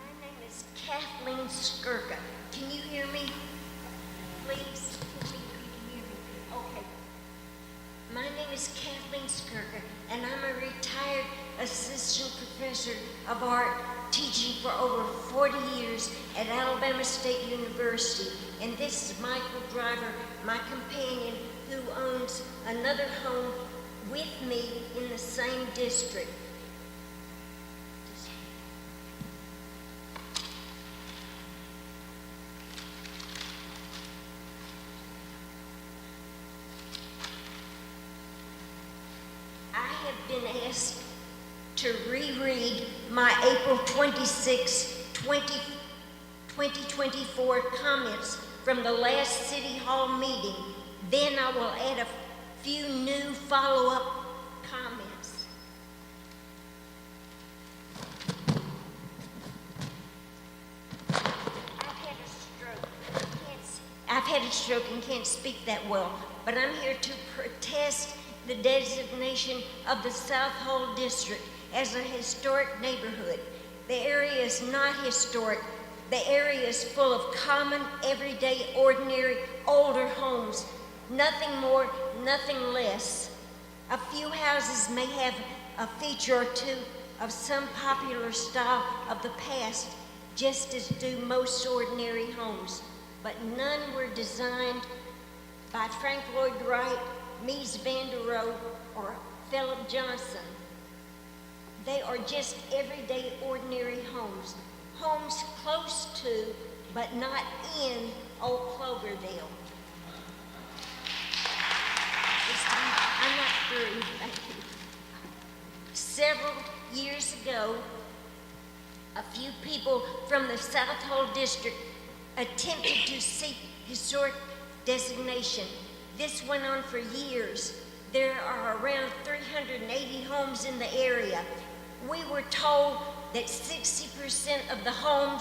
My name is Kathleen Skirka. Can you hear me? Please? Tell me if you can hear me. Okay. My name is Kathleen Skirka, and I'm a retired assistant professor of art, teaching for over 40 years at Alabama State University. And this is Michael Driver, my companion, who owns another home with me in the same district. I have been asked to reread my April 26, 2024 comments from the last City Hall meeting. Then I will add a few new follow-up comments. I've had a stroke and can't speak that well, but I'm here to protest the designation of the South Hall District as a historic neighborhood. The area is not historic. The area is full of common, everyday, ordinary, older homes. Nothing more, nothing less. A few houses may have a feature or two of some popular style of the past, just as do most ordinary homes. But none were designed by Frank Lloyd Wright, Mies van der Rohe, or Philip Johnson. They are just everyday, ordinary homes. Homes close to, but not in, Old Cloverdale. I'm not through. Several years ago, a few people from the South Hall District attempted to seek historic designation. This went on for years. There are around 380 homes in the area. We were told that 60% of the home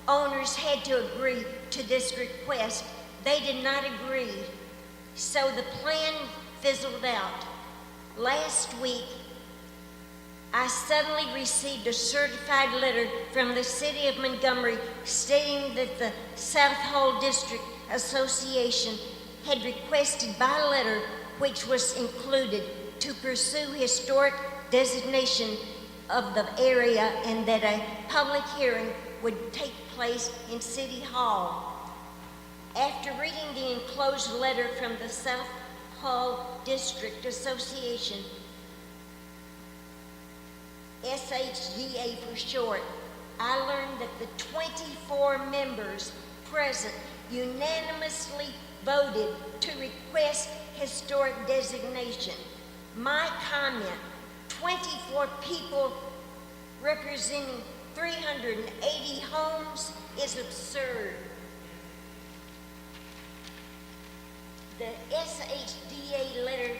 owners had to agree to this request. They did not agree, so the plan fizzled out. Last week, I suddenly received a certified letter from the City of Montgomery stating that the South Hall District Association had requested by letter, which was included, to pursue historic designation of the area and that a public hearing would take place in City Hall. After reading the enclosed letter from the South Hall District Association, SHDA for short, I learned that the 24 members present unanimously voted to request historic designation. My comment, 24 people representing 380 homes, is absurd. The SHDA letter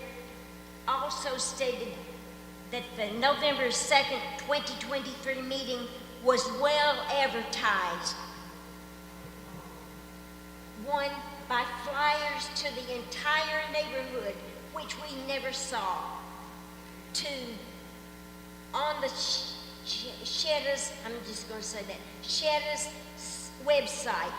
also stated that the November 2nd, 2023 meeting was well advertised. One, by flyers to the entire neighborhood, which we never saw. Two, on the Shetta's, I'm just going to say that, Shetta's website.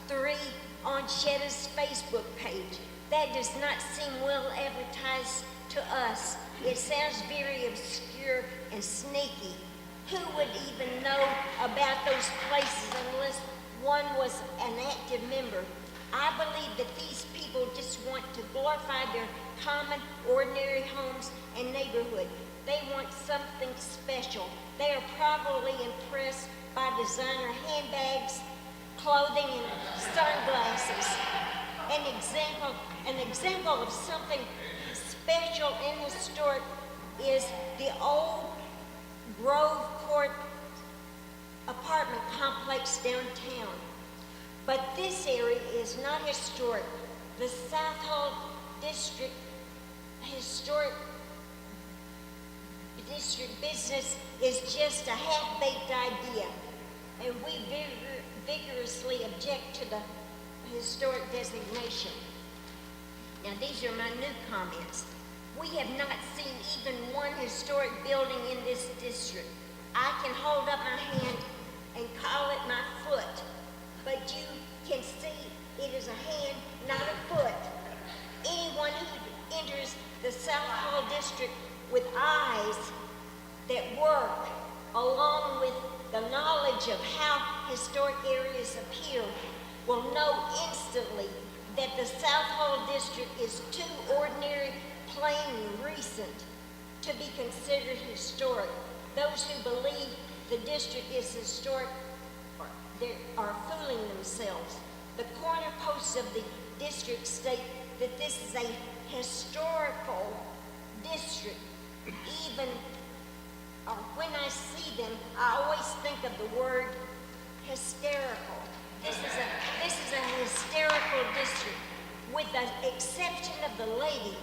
Three, on Shetta's Facebook page. That does not seem well advertised to us. It sounds very obscure and sneaky. Who would even know about those places unless one was an active member? I believe that these people just want to glorify their common, ordinary homes and neighborhood. They want something special. They are probably impressed by designer handbags, clothing, and sunglasses. An example of something special and historic is the old Grove Court apartment complex downtown. But this area is not historic. The South Hall District historic district business is just a half-baked idea, and we vigorously object to the historic designation. Now, these are my new comments. We have not seen even one historic building in this district. I can hold up my hand and call it my foot, but you can see it is a hand, not a foot. Anyone who enters the South Hall District with eyes that work, along with the knowledge of how historic areas appear, will know instantly that the South Hall District is too ordinary, plain, and recent to be considered historic. Those who believe the district is historic are fooling themselves. The corner posts of the district state that this is a historical district. Even when I see them, I always think of the word hysterical. This is a hysterical district, with the exception of the lady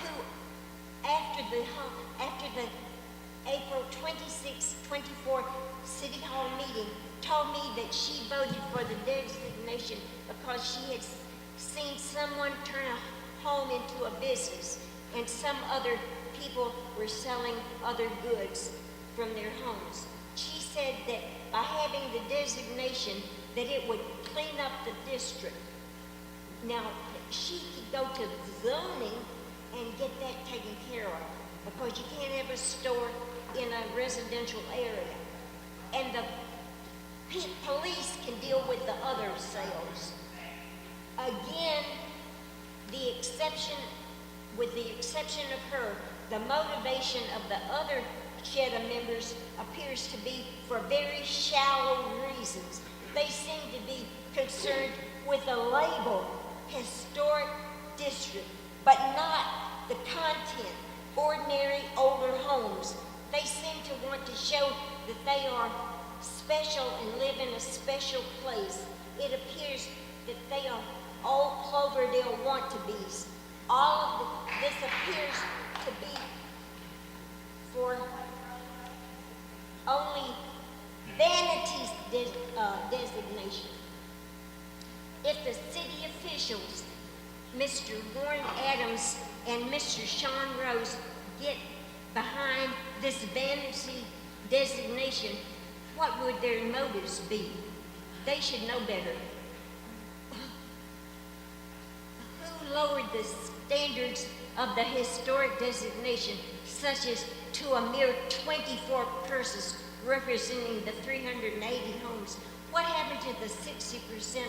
who, after the April 26, 24 City Hall meeting, told me that she voted for the designation because she had seen someone turn a home into a business, and some other people were selling other goods from their homes. She said that by having the designation, that it would clean up the district. Now, she could go to zoning and get that taken care of, because you can't have a store in a residential area. And the police can deal with the other sales. Again, with the exception of her, the motivation of the other Cheddar members appears to be for very shallow reasons. They seem to be concerned with the label historic district, but not the content, ordinary older homes. They seem to want to show that they are special and live in a special place. It appears that they are all Cloverdale want-to-be's. All of this appears to be for only vanity's designation. If the city officials, Mr. Warren Adams and Mr. Sean Rose, get behind this vanity designation, what would their motives be? They should know better. Who lowered the standards of the historic designation, such as to a mere 24 persons representing the 380 homes? What happened to the 60%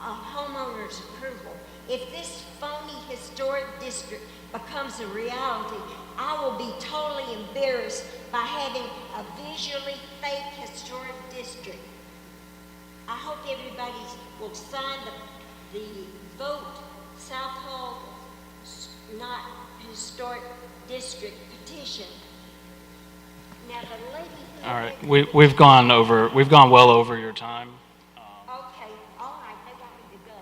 of homeowners' approval? If this phony historic district becomes a reality, I will be totally embarrassed by having a visually fake historic district. I hope everybody will sign the vote South Hall not historic district petition. Now the lady who All right, we've gone well over your time. Okay, all right, they want me to go.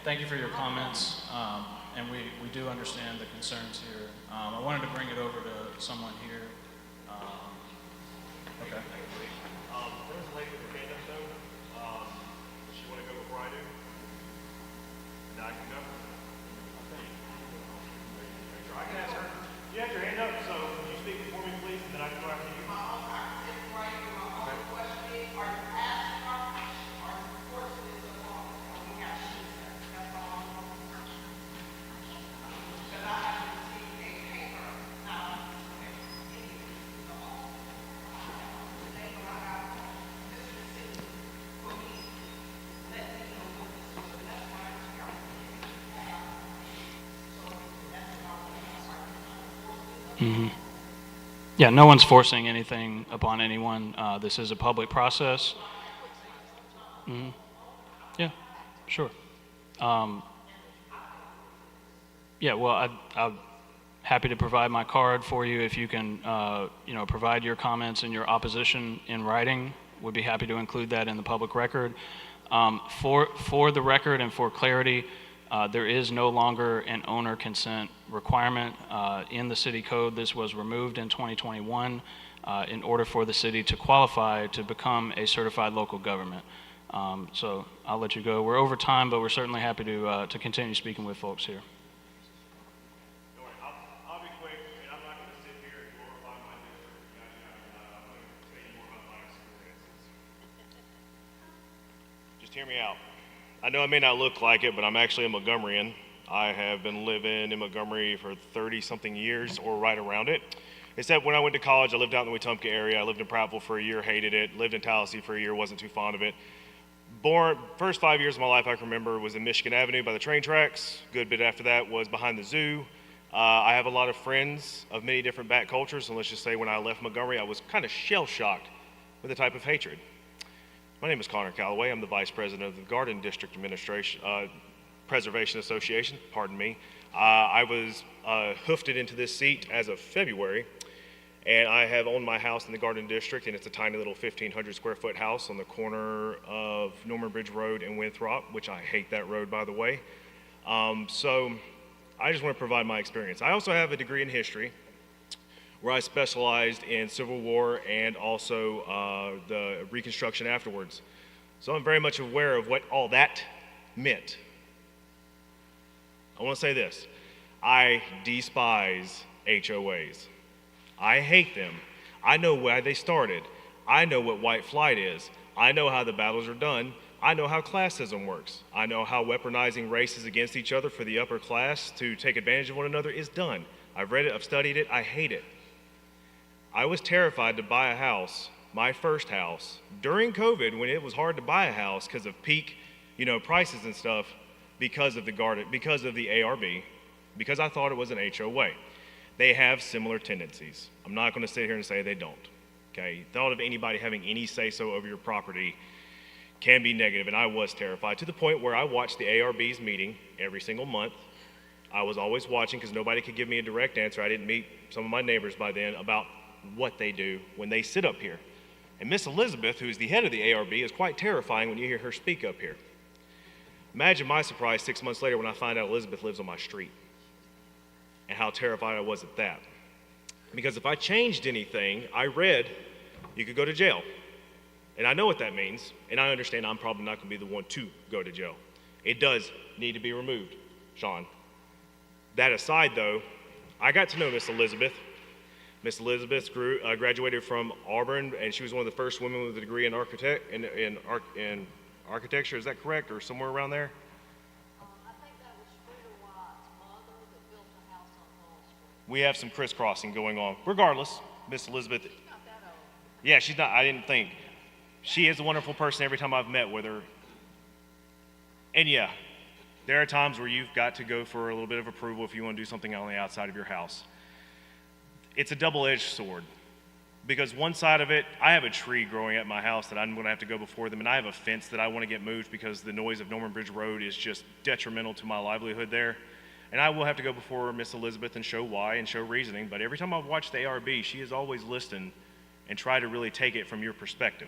Thank you for your comments, and we do understand the concerns here. I wanted to bring it over to someone here. Okay. There's a lady with her hand up though. Does she want to go before I do? Now I can go? I can ask her. You have your hand up, so can you speak before me, please, and then I can go after you? Mm-hmm. Yeah, no one's forcing anything upon anyone. This is a public process. Mm-hmm. Yeah, sure. Yeah, well, I'm happy to provide my card for you if you can, provide your comments and your opposition in writing. Would be happy to include that in the public record. For the record and for clarity, there is no longer an owner consent requirement in the city code. This was removed in 2021 in order for the city to qualify to become a certified local government. So I'll let you go. We're over time, but we're certainly happy to continue speaking with folks here. Don't worry, I'll be quick, and I'm not going to sit here and glorify my district. I'm going to tell you more about my experiences. Just hear me out. I know I may not look like it, but I'm actually a Montgomeryan. I have been living in Montgomery for 30-something years, or right around it. Except when I went to college, I lived out in the Wetumpka area. I lived in Prattville for a year, hated it. Lived in Tallahassee for a year, wasn't too fond of it. First 5 years of my life I can remember was in Michigan Avenue by the train tracks. Good bit after that was behind the zoo. I have a lot of friends of many different back cultures, and let's just say when I left Montgomery, I was kind of shell-shocked with the type of hatred. My name is Connor Calloway. I'm the Vice President of the Garden District Preservation Association, pardon me. I was hoofed into this seat as of February, and I have owned my house in the Garden District, and it's a tiny little 1,500 square foot house on the corner of Norman Bridge Road and Winthrop, which I hate that road, by the way. So I just want to provide my experience. I also have a degree in history, where I specialized in Civil War and also the Reconstruction afterwards. So I'm very much aware of what all that meant. I want to say this. I despise HOAs. I hate them. I know why they started. I know what white flight is. I know how the battles are done. I know how classism works. I know how weaponizing races against each other for the upper class to take advantage of one another is done. I've read it, I've studied it, I hate it. I was terrified to buy a house, my first house, during COVID when it was hard to buy a house because of peak, prices and stuff because of the ARB, because I thought it was an HOA. They have similar tendencies. I'm not going to sit here and say they don't. Okay, thought of anybody having any say-so over your property can be negative, and I was terrified to the point where I watched the ARB's meeting every single month. I was always watching because nobody could give me a direct answer. I didn't meet some of my neighbors by then about what they do when they sit up here. And Miss Elizabeth, who is the head of the ARB, is quite terrifying when you hear her speak up here. Imagine my surprise 6 months later when I find out Elizabeth lives on my street, and how terrified I was at that. Because if I changed anything, I read you could go to jail. And I know what that means, and I understand I'm probably not going to be the one to go to jail. It does need to be removed, Sean. That aside, though, I got to know Miss Elizabeth. Miss Elizabeth graduated from Auburn, and she was one of the first women with a degree in architecture. Is that correct, or somewhere around there? We have some crisscrossing going on. Regardless, Miss Elizabeth. She's not that old. Yeah, she's not. I didn't think. She is a wonderful person every time I've met with her. And yeah, there are times where you've got to go for a little bit of approval if you want to do something on the outside of your house. It's a double-edged sword. Because one side of it, I have a tree growing at my house that I'm going to have to go before them, and I have a fence that I want to get moved because the noise of Norman Bridge Road is just detrimental to my livelihood there. And I will have to go before Miss Elizabeth and show why and show reasoning. But every time I've watched the ARB, she is always listening and try to really take it from your perspective.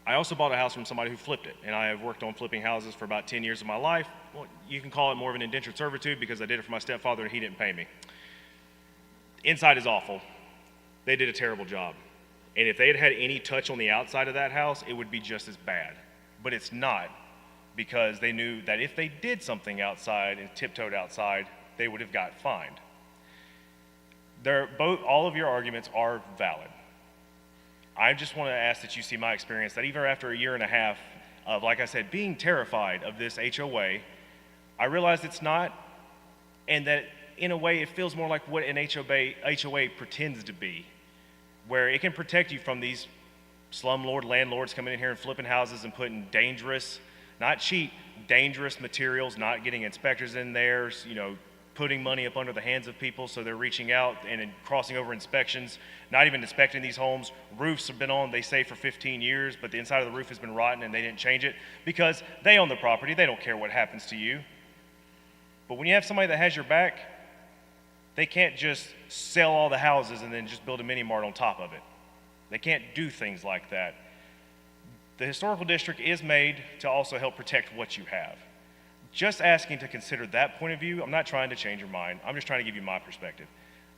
I also bought a house from somebody who flipped it. And I have worked on flipping houses for about 10 years of my life. Well, you can call it more of an indentured servitude because I did it for my stepfather and he didn't pay me. Inside is awful. They did a terrible job. And if they had had any touch on the outside of that house, it would be just as bad. But it's not, because they knew that if they did something outside and tiptoed outside, they would have got fined. All of your arguments are valid. I just want to ask that you see my experience, that even after a year and a half of, like I said, being terrified of this HOA, I realized it's not, and that in a way it feels more like what an HOA pretends to be, where it can protect you from these slumlord landlords coming in here and flipping houses and putting dangerous, not cheap, dangerous materials, not getting inspectors in there, putting money up under the hands of people so they're reaching out and crossing over inspections, not even inspecting these homes. Roofs have been on, they say, for 15 years, but the inside of the roof has been rotten and they didn't change it because they own the property. They don't care what happens to you. But when you have somebody that has your back, they can't just sell all the houses and then just build a mini mart on top of it. They can't do things like that. The historical district is made to also help protect what you have. Just asking to consider that point of view, I'm not trying to change your mind. I'm just trying to give you my perspective.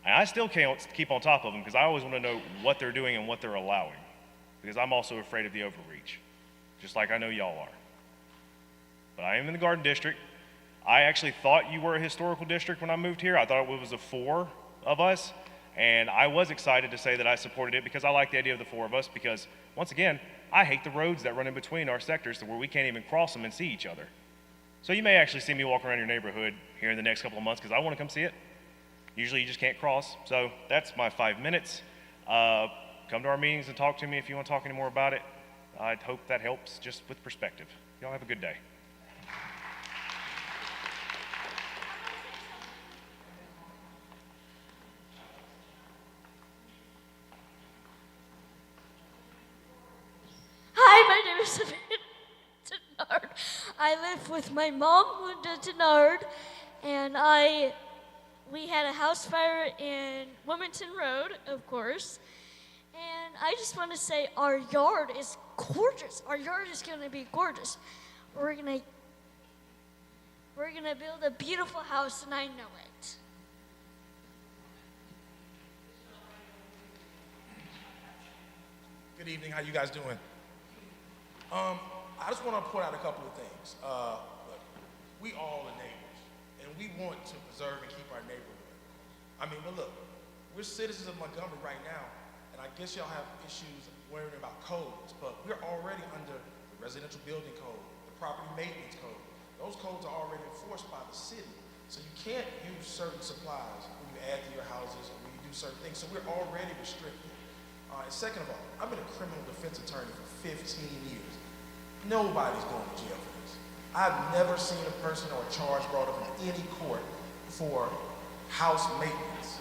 And I still can't keep on top of them because I always want to know what they're doing and what they're allowing, because I'm also afraid of the overreach. just like I know y'all are. But I am in the Garden District. I actually thought you were a historical district when I moved here. I thought it was the four of us, and I was excited to say that I supported it because I like the idea of the four of us because, once again, I hate the roads that run in between our sectors to where we can't even cross them and see each other. So you may actually see me walk around your neighborhood here in the next couple of months because I want to come see it. Usually you just can't cross. So that's my 5 minutes. Come to our meetings and talk to me if you want to talk any more about it. I hope that helps just with perspective. Y'all have a good day. Hi, my name is Savannah Denard. I live with my mom, Linda Denard, and we had a house fire in Wilmington Road, of course. And I just want to say our yard is gorgeous. Our yard is going to be gorgeous. We're going to build a beautiful house, and I know it. Good evening. How you guys doing? I just want to point out a couple of things. Look, we all are neighbors, and we want to preserve and keep our neighborhood. I mean, but look, we're citizens of Montgomery right now, and I guess y'all have issues worrying about codes, but we're already under the residential building code, the property maintenance code. Those codes are already enforced by the city, so you can't use certain supplies when you add to your houses or when you do certain things, so we're already restricted. And second of all, I've been a criminal defense attorney for 15 years. Nobody's going to jail for this. I've never seen a person or a charge brought up in any court for house maintenance.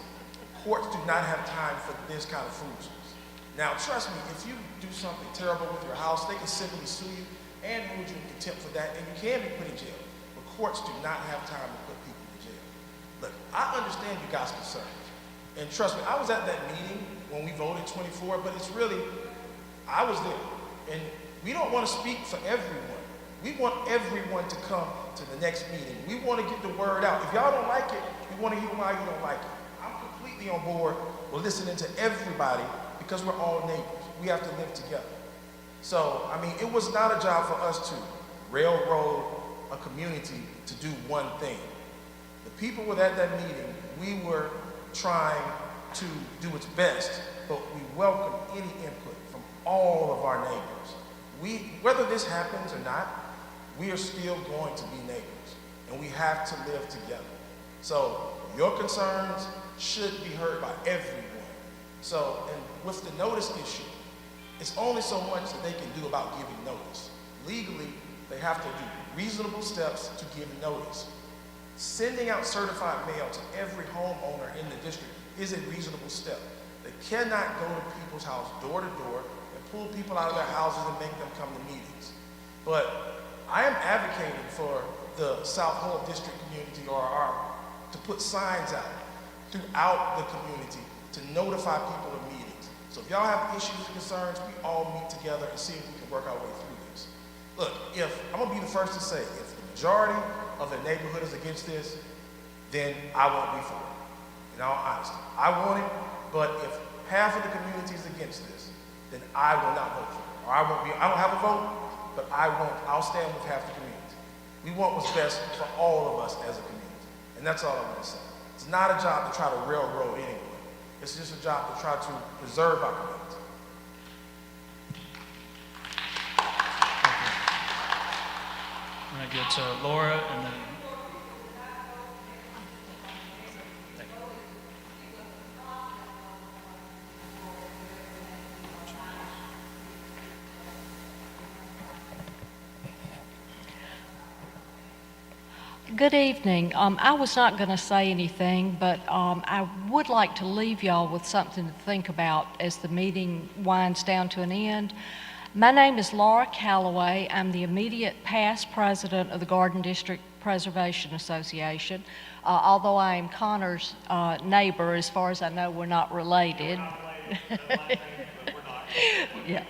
Courts do not have time for this kind of foolishness. Now, trust me, if you do something terrible with your house, they can simply sue you and hold you in contempt for that, and you can be put in jail. But courts do not have time to put people in jail. Look, I understand you guys' concerns. And trust me, I was at that meeting when we voted 24, but it's really, I was there. And we don't want to speak for everyone. We want everyone to come to the next meeting. We want to get the word out. If y'all don't like it, we want to hear why you don't like it. I'm completely on board with listening to everybody because we're all neighbors. We have to live together. So, I mean, it was not a job for us to railroad a community to do one thing. The people were at that meeting. We were trying to do its best, but we welcome any input from all of our neighbors. Whether this happens or not, we are still going to be neighbors, and we have to live together. So your concerns should be heard by everyone. So, and with the notice issue, it's only so much that they can do about giving notice. Legally, they have to do reasonable steps to give notice. Sending out certified mail to every homeowner in the district is a reasonable step. They cannot go to people's house door to door and pull people out of their houses and make them come to meetings. But I am advocating for the South Hall District community to put signs out throughout the community to notify people of meetings. So if y'all have issues and concerns, we all meet together and see if we can work our way through this. Look, I'm gonna be the first to say, if the majority of the neighborhood is against this, then I won't be for it. In all honesty, I want it, but if half of the community is against this, then I will not vote for it. Or I don't have a vote, but I'll stand with half the community. We want what's best for all of us as a community. And that's all I want to say. It's not a job to try to railroad anyone. It's just a job to try to preserve our community. I'm going to get to Laura and then. Good evening. I was not going to say anything, but I would like to leave y'all with something to think about as the meeting winds down to an end. My name is Laura Calloway. I'm the immediate past president of the Garden District Preservation Association. Although I am Connor's neighbor, as far as I know, we're not related. Yeah.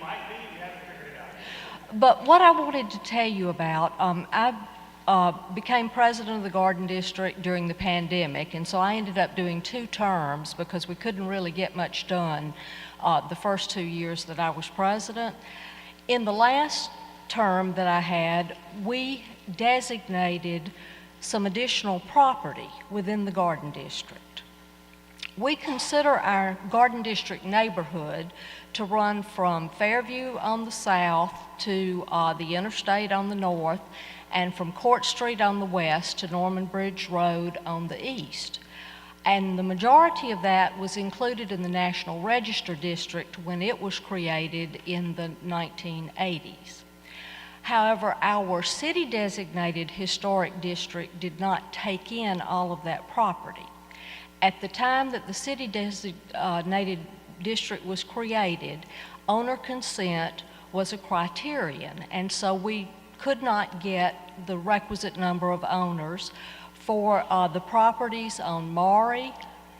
But what I wanted to tell you about, I became president of the Garden District during the pandemic, and so I ended up doing 2 terms because we couldn't really get much done the first 2 years that I was president. In the last term that I had, we designated some additional property within the Garden District. We consider our Garden District neighborhood to run from Fairview on the south to the interstate on the north, and from Court Street on the west to Norman Bridge Road on the east. And the majority of that was included in the National Register District when it was created in the 1980s. However, our city-designated historic district did not take in all of that property. At the time that the city-designated district was created, owner consent was a criterion, and so we could not get the requisite number of owners for the properties on Maury,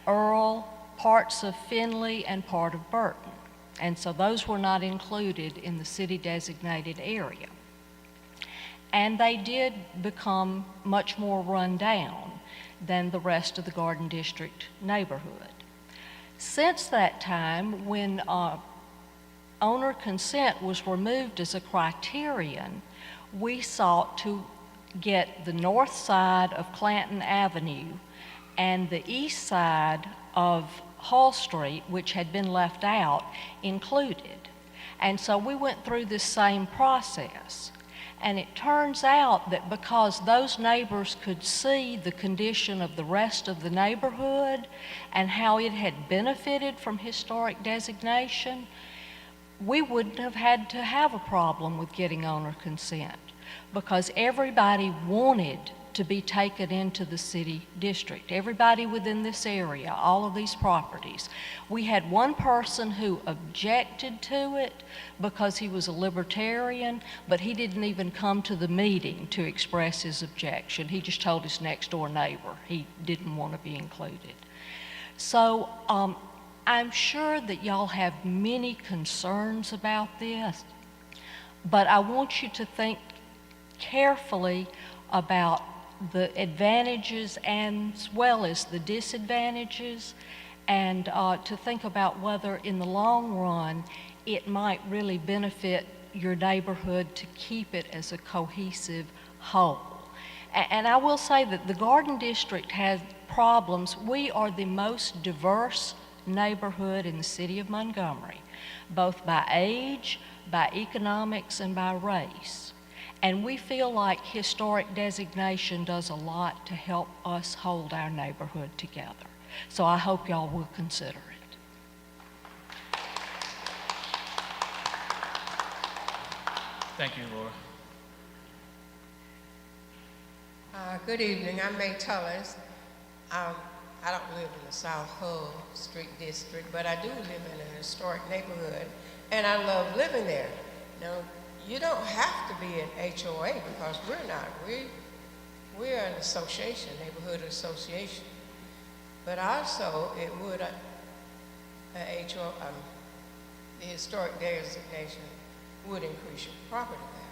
Earl, parts of Finley, and part of Burton. And so those were not included in the city-designated area. And they did become much more run down than the rest of the Garden District neighborhood. Since that time, when owner consent was removed as a criterion, we sought to get the north side of Clanton Avenue and the east side of Hall Street, which had been left out, included. And so we went through this same process. And it turns out that because those neighbors could see the condition of the rest of the neighborhood and how it had benefited from historic designation, we wouldn't have had to have a problem with getting owner consent, because everybody wanted to be taken into the city district. Everybody within this area, all of these properties. We had one person who objected to it because he was a libertarian, but he didn't even come to the meeting to express his objection. He just told his next door neighbor he didn't want to be included. So I'm sure that y'all have many concerns about this, but I want you to think carefully about the advantages as well as the disadvantages, and to think about whether in the long run it might really benefit your neighborhood to keep it as a cohesive whole. And I will say that the Garden District has problems. We are the most diverse neighborhood in the city of Montgomery, both by age, by economics, and by race. And we feel like historic designation does a lot to help us hold our neighborhood together. So I hope y'all will consider it. Thank you, Laura. Good evening. I'm May Tullers. I don't live in the South Hull Street District, but I do live in an historic neighborhood, and I love living there. Now, you don't have to be an HOA because we're not. We're an association, neighborhood association. But also, it would, the historic designation would increase your property value.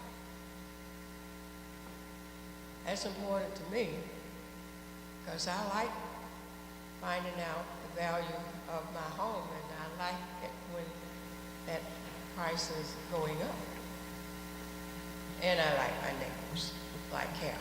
That's important to me because I like finding out the value of my home, and I like it when that price is going up. And I like my neighbors, like Carol.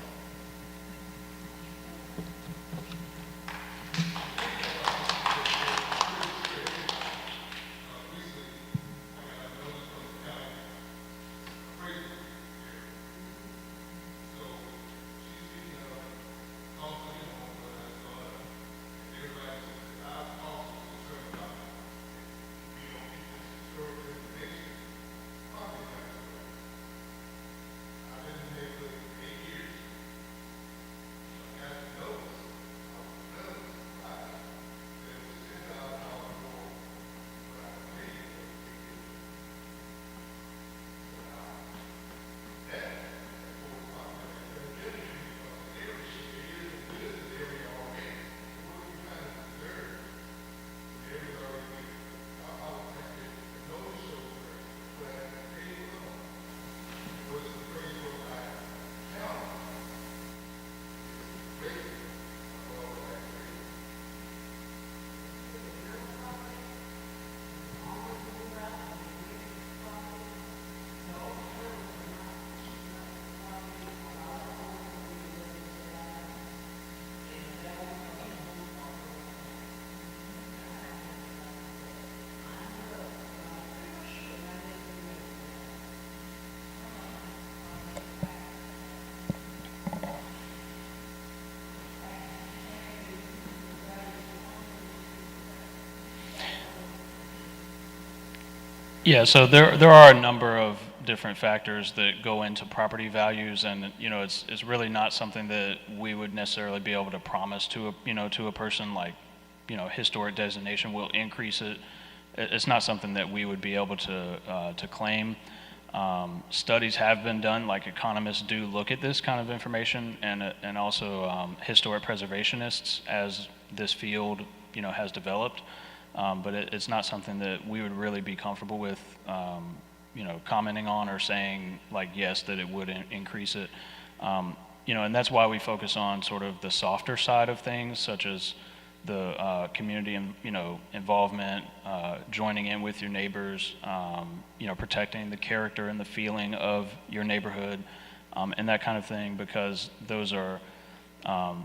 Yeah, so there are a number of different factors that go into property values, and it's really not something that we would necessarily be able to promise to a person, like historic designation will increase it. It's not something that we would be able to claim. Studies have been done, like economists do look at this kind of information, and also historic preservationists as this field has developed. But it's not something that we would really be comfortable with, commenting on or saying like yes that it would increase it. And that's why we focus on sort of the softer side of things, such as the community, involvement, joining in with your neighbors, protecting the character and the feeling of your neighborhood, and that kind of thing, because those are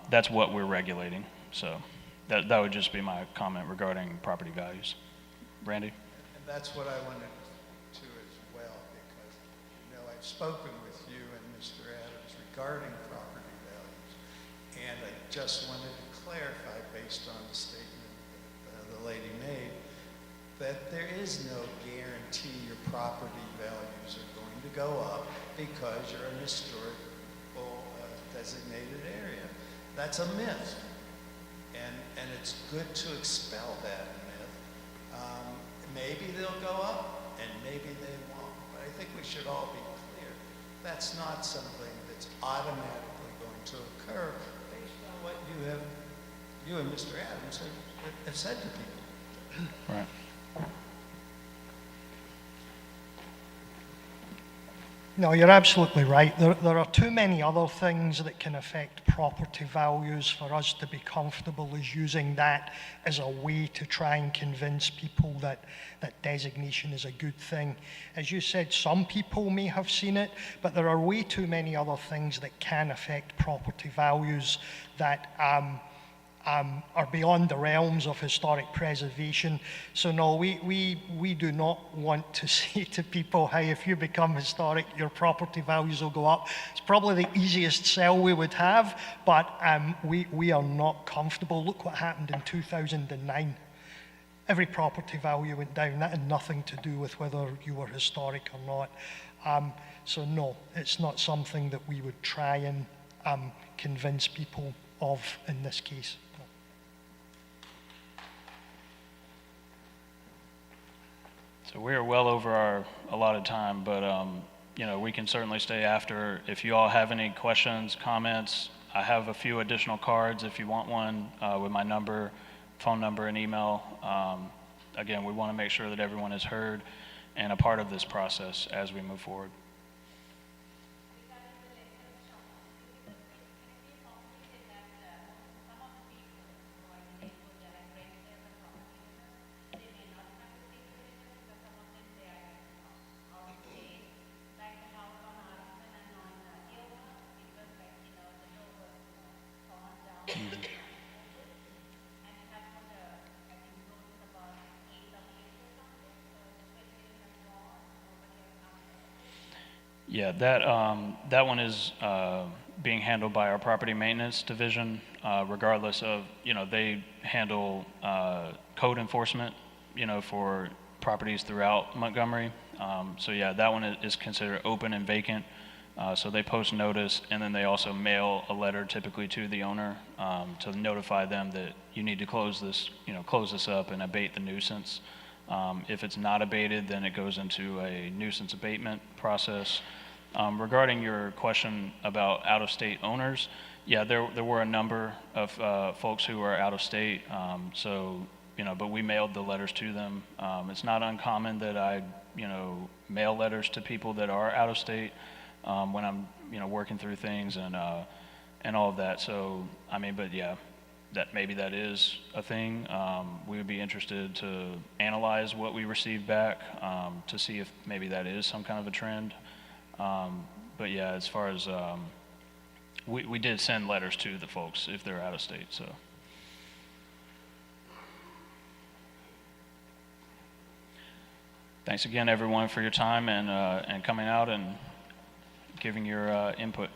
that's what we're regulating. So that would just be my comment regarding property values. Randy? And that's what I wanted to as well, because I've spoken with you and Mr. Adams regarding property values, and I just wanted to clarify, based on the statement that the lady made, that there is no guarantee your property values are going to go up because you're an historical designated area. That's a myth, and it's good to expel that myth. Maybe they'll go up, and maybe they won't, but I think we should all be clear. That's not something that's automatically going to occur based on what you and Mr. Adams have said to people. Right. No, you're absolutely right. There are too many other things that can affect property values for us to be comfortable as using that as a way to try and convince people that designation is a good thing. As you said, some people may have seen it, but there are way too many other things that can affect property values that are beyond the realms of historic preservation. So no, we do not want to say to people, hey, if you become historic, your property values will go up. It's probably the easiest sell we would have, but we are not comfortable. Look what happened in 2009. Every property value went down. That had nothing to do with whether you were historic or not. So no, it's not something that we would try and convince people of in this case. So we are well over our allotted time, but we can certainly stay after. If you all have any questions, comments, I have a few additional cards if you want one with my number, phone number, and email. Again, we want to make sure that everyone is heard and a part of this process as we move forward. Yeah, that one is being handled by our property maintenance division. Regardless of, they handle code enforcement, for properties throughout Montgomery. So yeah, that one is considered open and vacant. So they post notice, and then they also mail a letter typically to the owner to notify them that you need to close this up and abate the nuisance. If it's not abated, then it goes into a nuisance abatement process. Regarding your question about out-of-state owners, yeah, there were a number of folks who are out of state. But we mailed the letters to them. It's not uncommon that I, mail letters to people that are out of state when I'm, working through things and all of that. So, but yeah, maybe that is a thing. We would be interested to analyze what we received back to see if maybe that is some kind of a trend. But yeah, as far as we did send letters to the folks if they're out of state. So. Thanks again, everyone, for your time and coming out and giving your input.